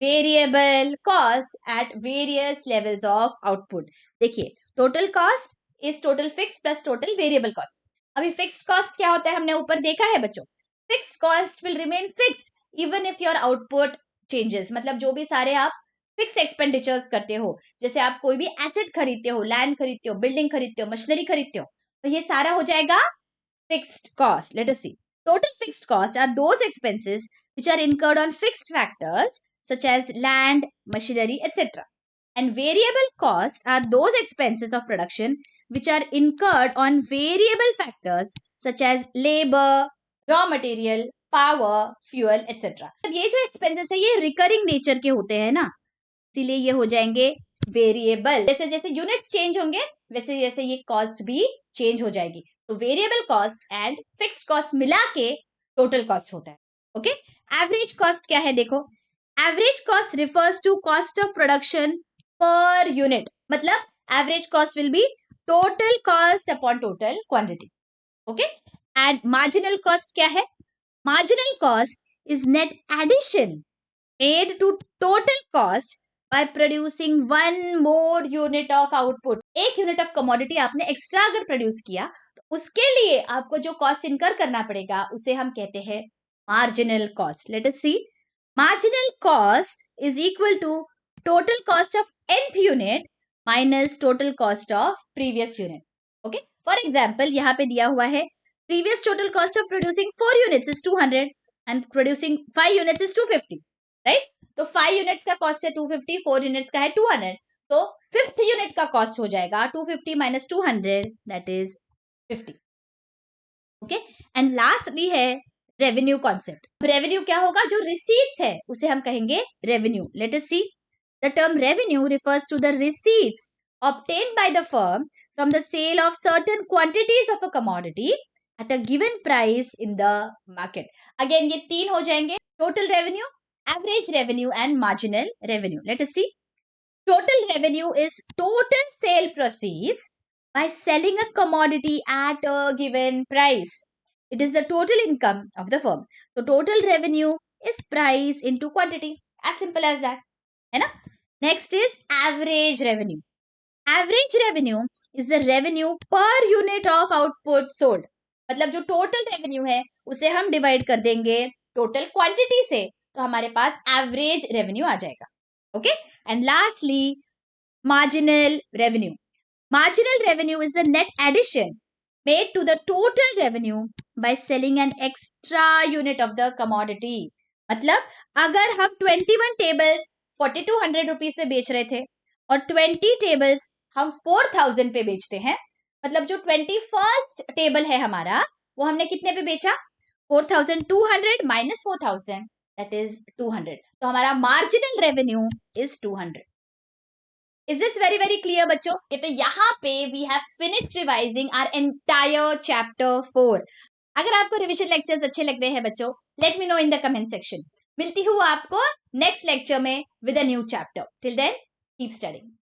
variable cost at various levels of output। देखिए, total cost is total fixed plus total variable cost। अभी fixed cost क्या होता है हमने ऊपर देखा है बच्चों। Fixed cost will remain fixed even if your output changes। मतलब जो भी सारे आप फिक्स एक्सपेंडिचर्स करते हो, जैसे आप कोई भी एसेट खरीदते हो, लैंड खरीदते हो, बिल्डिंग खरीदते हो, मशीनरी खरीदते हो, तो ये सारा हो जाएगा fixed cost. Let us C. Total fixed costs are those expenses which are incurred on fixed factors such as land, machinery, etc. And variable costs are those expenses of production which are incurred on variable factors such as labor, raw material, power, fuel, etc. अब ये जो expenses है ये recurring nature के होते हैं ना, इसीलिए ये हो जाएंगे वेरिएबल। जैसे जैसे यूनिट्स चेंज होंगे वैसे जैसे ये कॉस्ट भी चेंज हो जाएगी। तो variable cost and fixed cost मिला के टोटल कॉस्ट होता है। ओके, एवरेज कॉस्ट क्या है? देखो, average cost refers to cost of production per unit. मतलब average cost will be total cost upon total quantity. Okay, and marginal cost क्या है? Marginal cost is net addition made to total cost by producing one more unit of output। एक यूनिट ऑफ कमोडिटी आपने एक्स्ट्रा अगर प्रोड्यूस किया तो उसके लिए आपको जो कॉस्ट इनकर करना पड़ेगा उसे हम कहते हैं marginal cost. Let us see. Marginal cost is equal to total cost of nth unit minus total cost of previous unit. Okay, for example यहाँ पे दिया हुआ है previous total cost of producing 4 units is 200 and producing 5 units is 250, right? तो 5 यूनिट्स का कॉस्ट है 250, 4 यूनिट्स का है 200, तो 5th यूनिट का कॉस्ट हो जाएगा 250 minus 200 that is 50। Okay, and lastly है रेवेन्यू कॉन्सेप्ट। रेवेन्यू क्या होगा? जो रिसीट्स है उसे हम कहेंगे revenue. Let us see. The term revenue refers to the receipts obtained by the firm from the sale of certain quantities of a commodity at a given price in the market। Again ये 3 हो जाएंगे, total revenue, average revenue and marginal revenue। Let us see. Total revenue is total sale proceeds by selling a commodity at a given price। It is the total income of the firm। So total revenue is price into quantity, as simple as that, है ना? Next is average revenue। Average revenue is the revenue per unit of output sold। मतलब जो टोटल रेवेन्यू है उसे हम डिवाइड कर देंगे टोटल क्वांटिटी से, तो हमारे पास एवरेज रेवेन्यू आ जाएगा। Okay, and lastly marginal revenue. Marginal revenue is the net addition made to the total revenue by selling an extra unit of the commodity. मतलब अगर हम 21 टेबल्स 4200 रुपीज पे बेच रहे थे और 20 टेबल्स हम 4000 पे बेचते हैं, मतलब जो 21st टेबल है हमारा वो हमने कितने पे बेचा? 4200 माइनस 4000, दैट इज 200. तो हमारा marginal revenue is 200. Is this very very clear बच्चों? तो यहाँ पे we have finished revising our entire chapter 4. अगर आपको रिवीजन लेक्चर्स अच्छे लग रहे हैं बच्चों, let me know in the comment section. मिलती हूँ आपको नेक्स्ट लेक्चर में with a new chapter. Till then keep studying.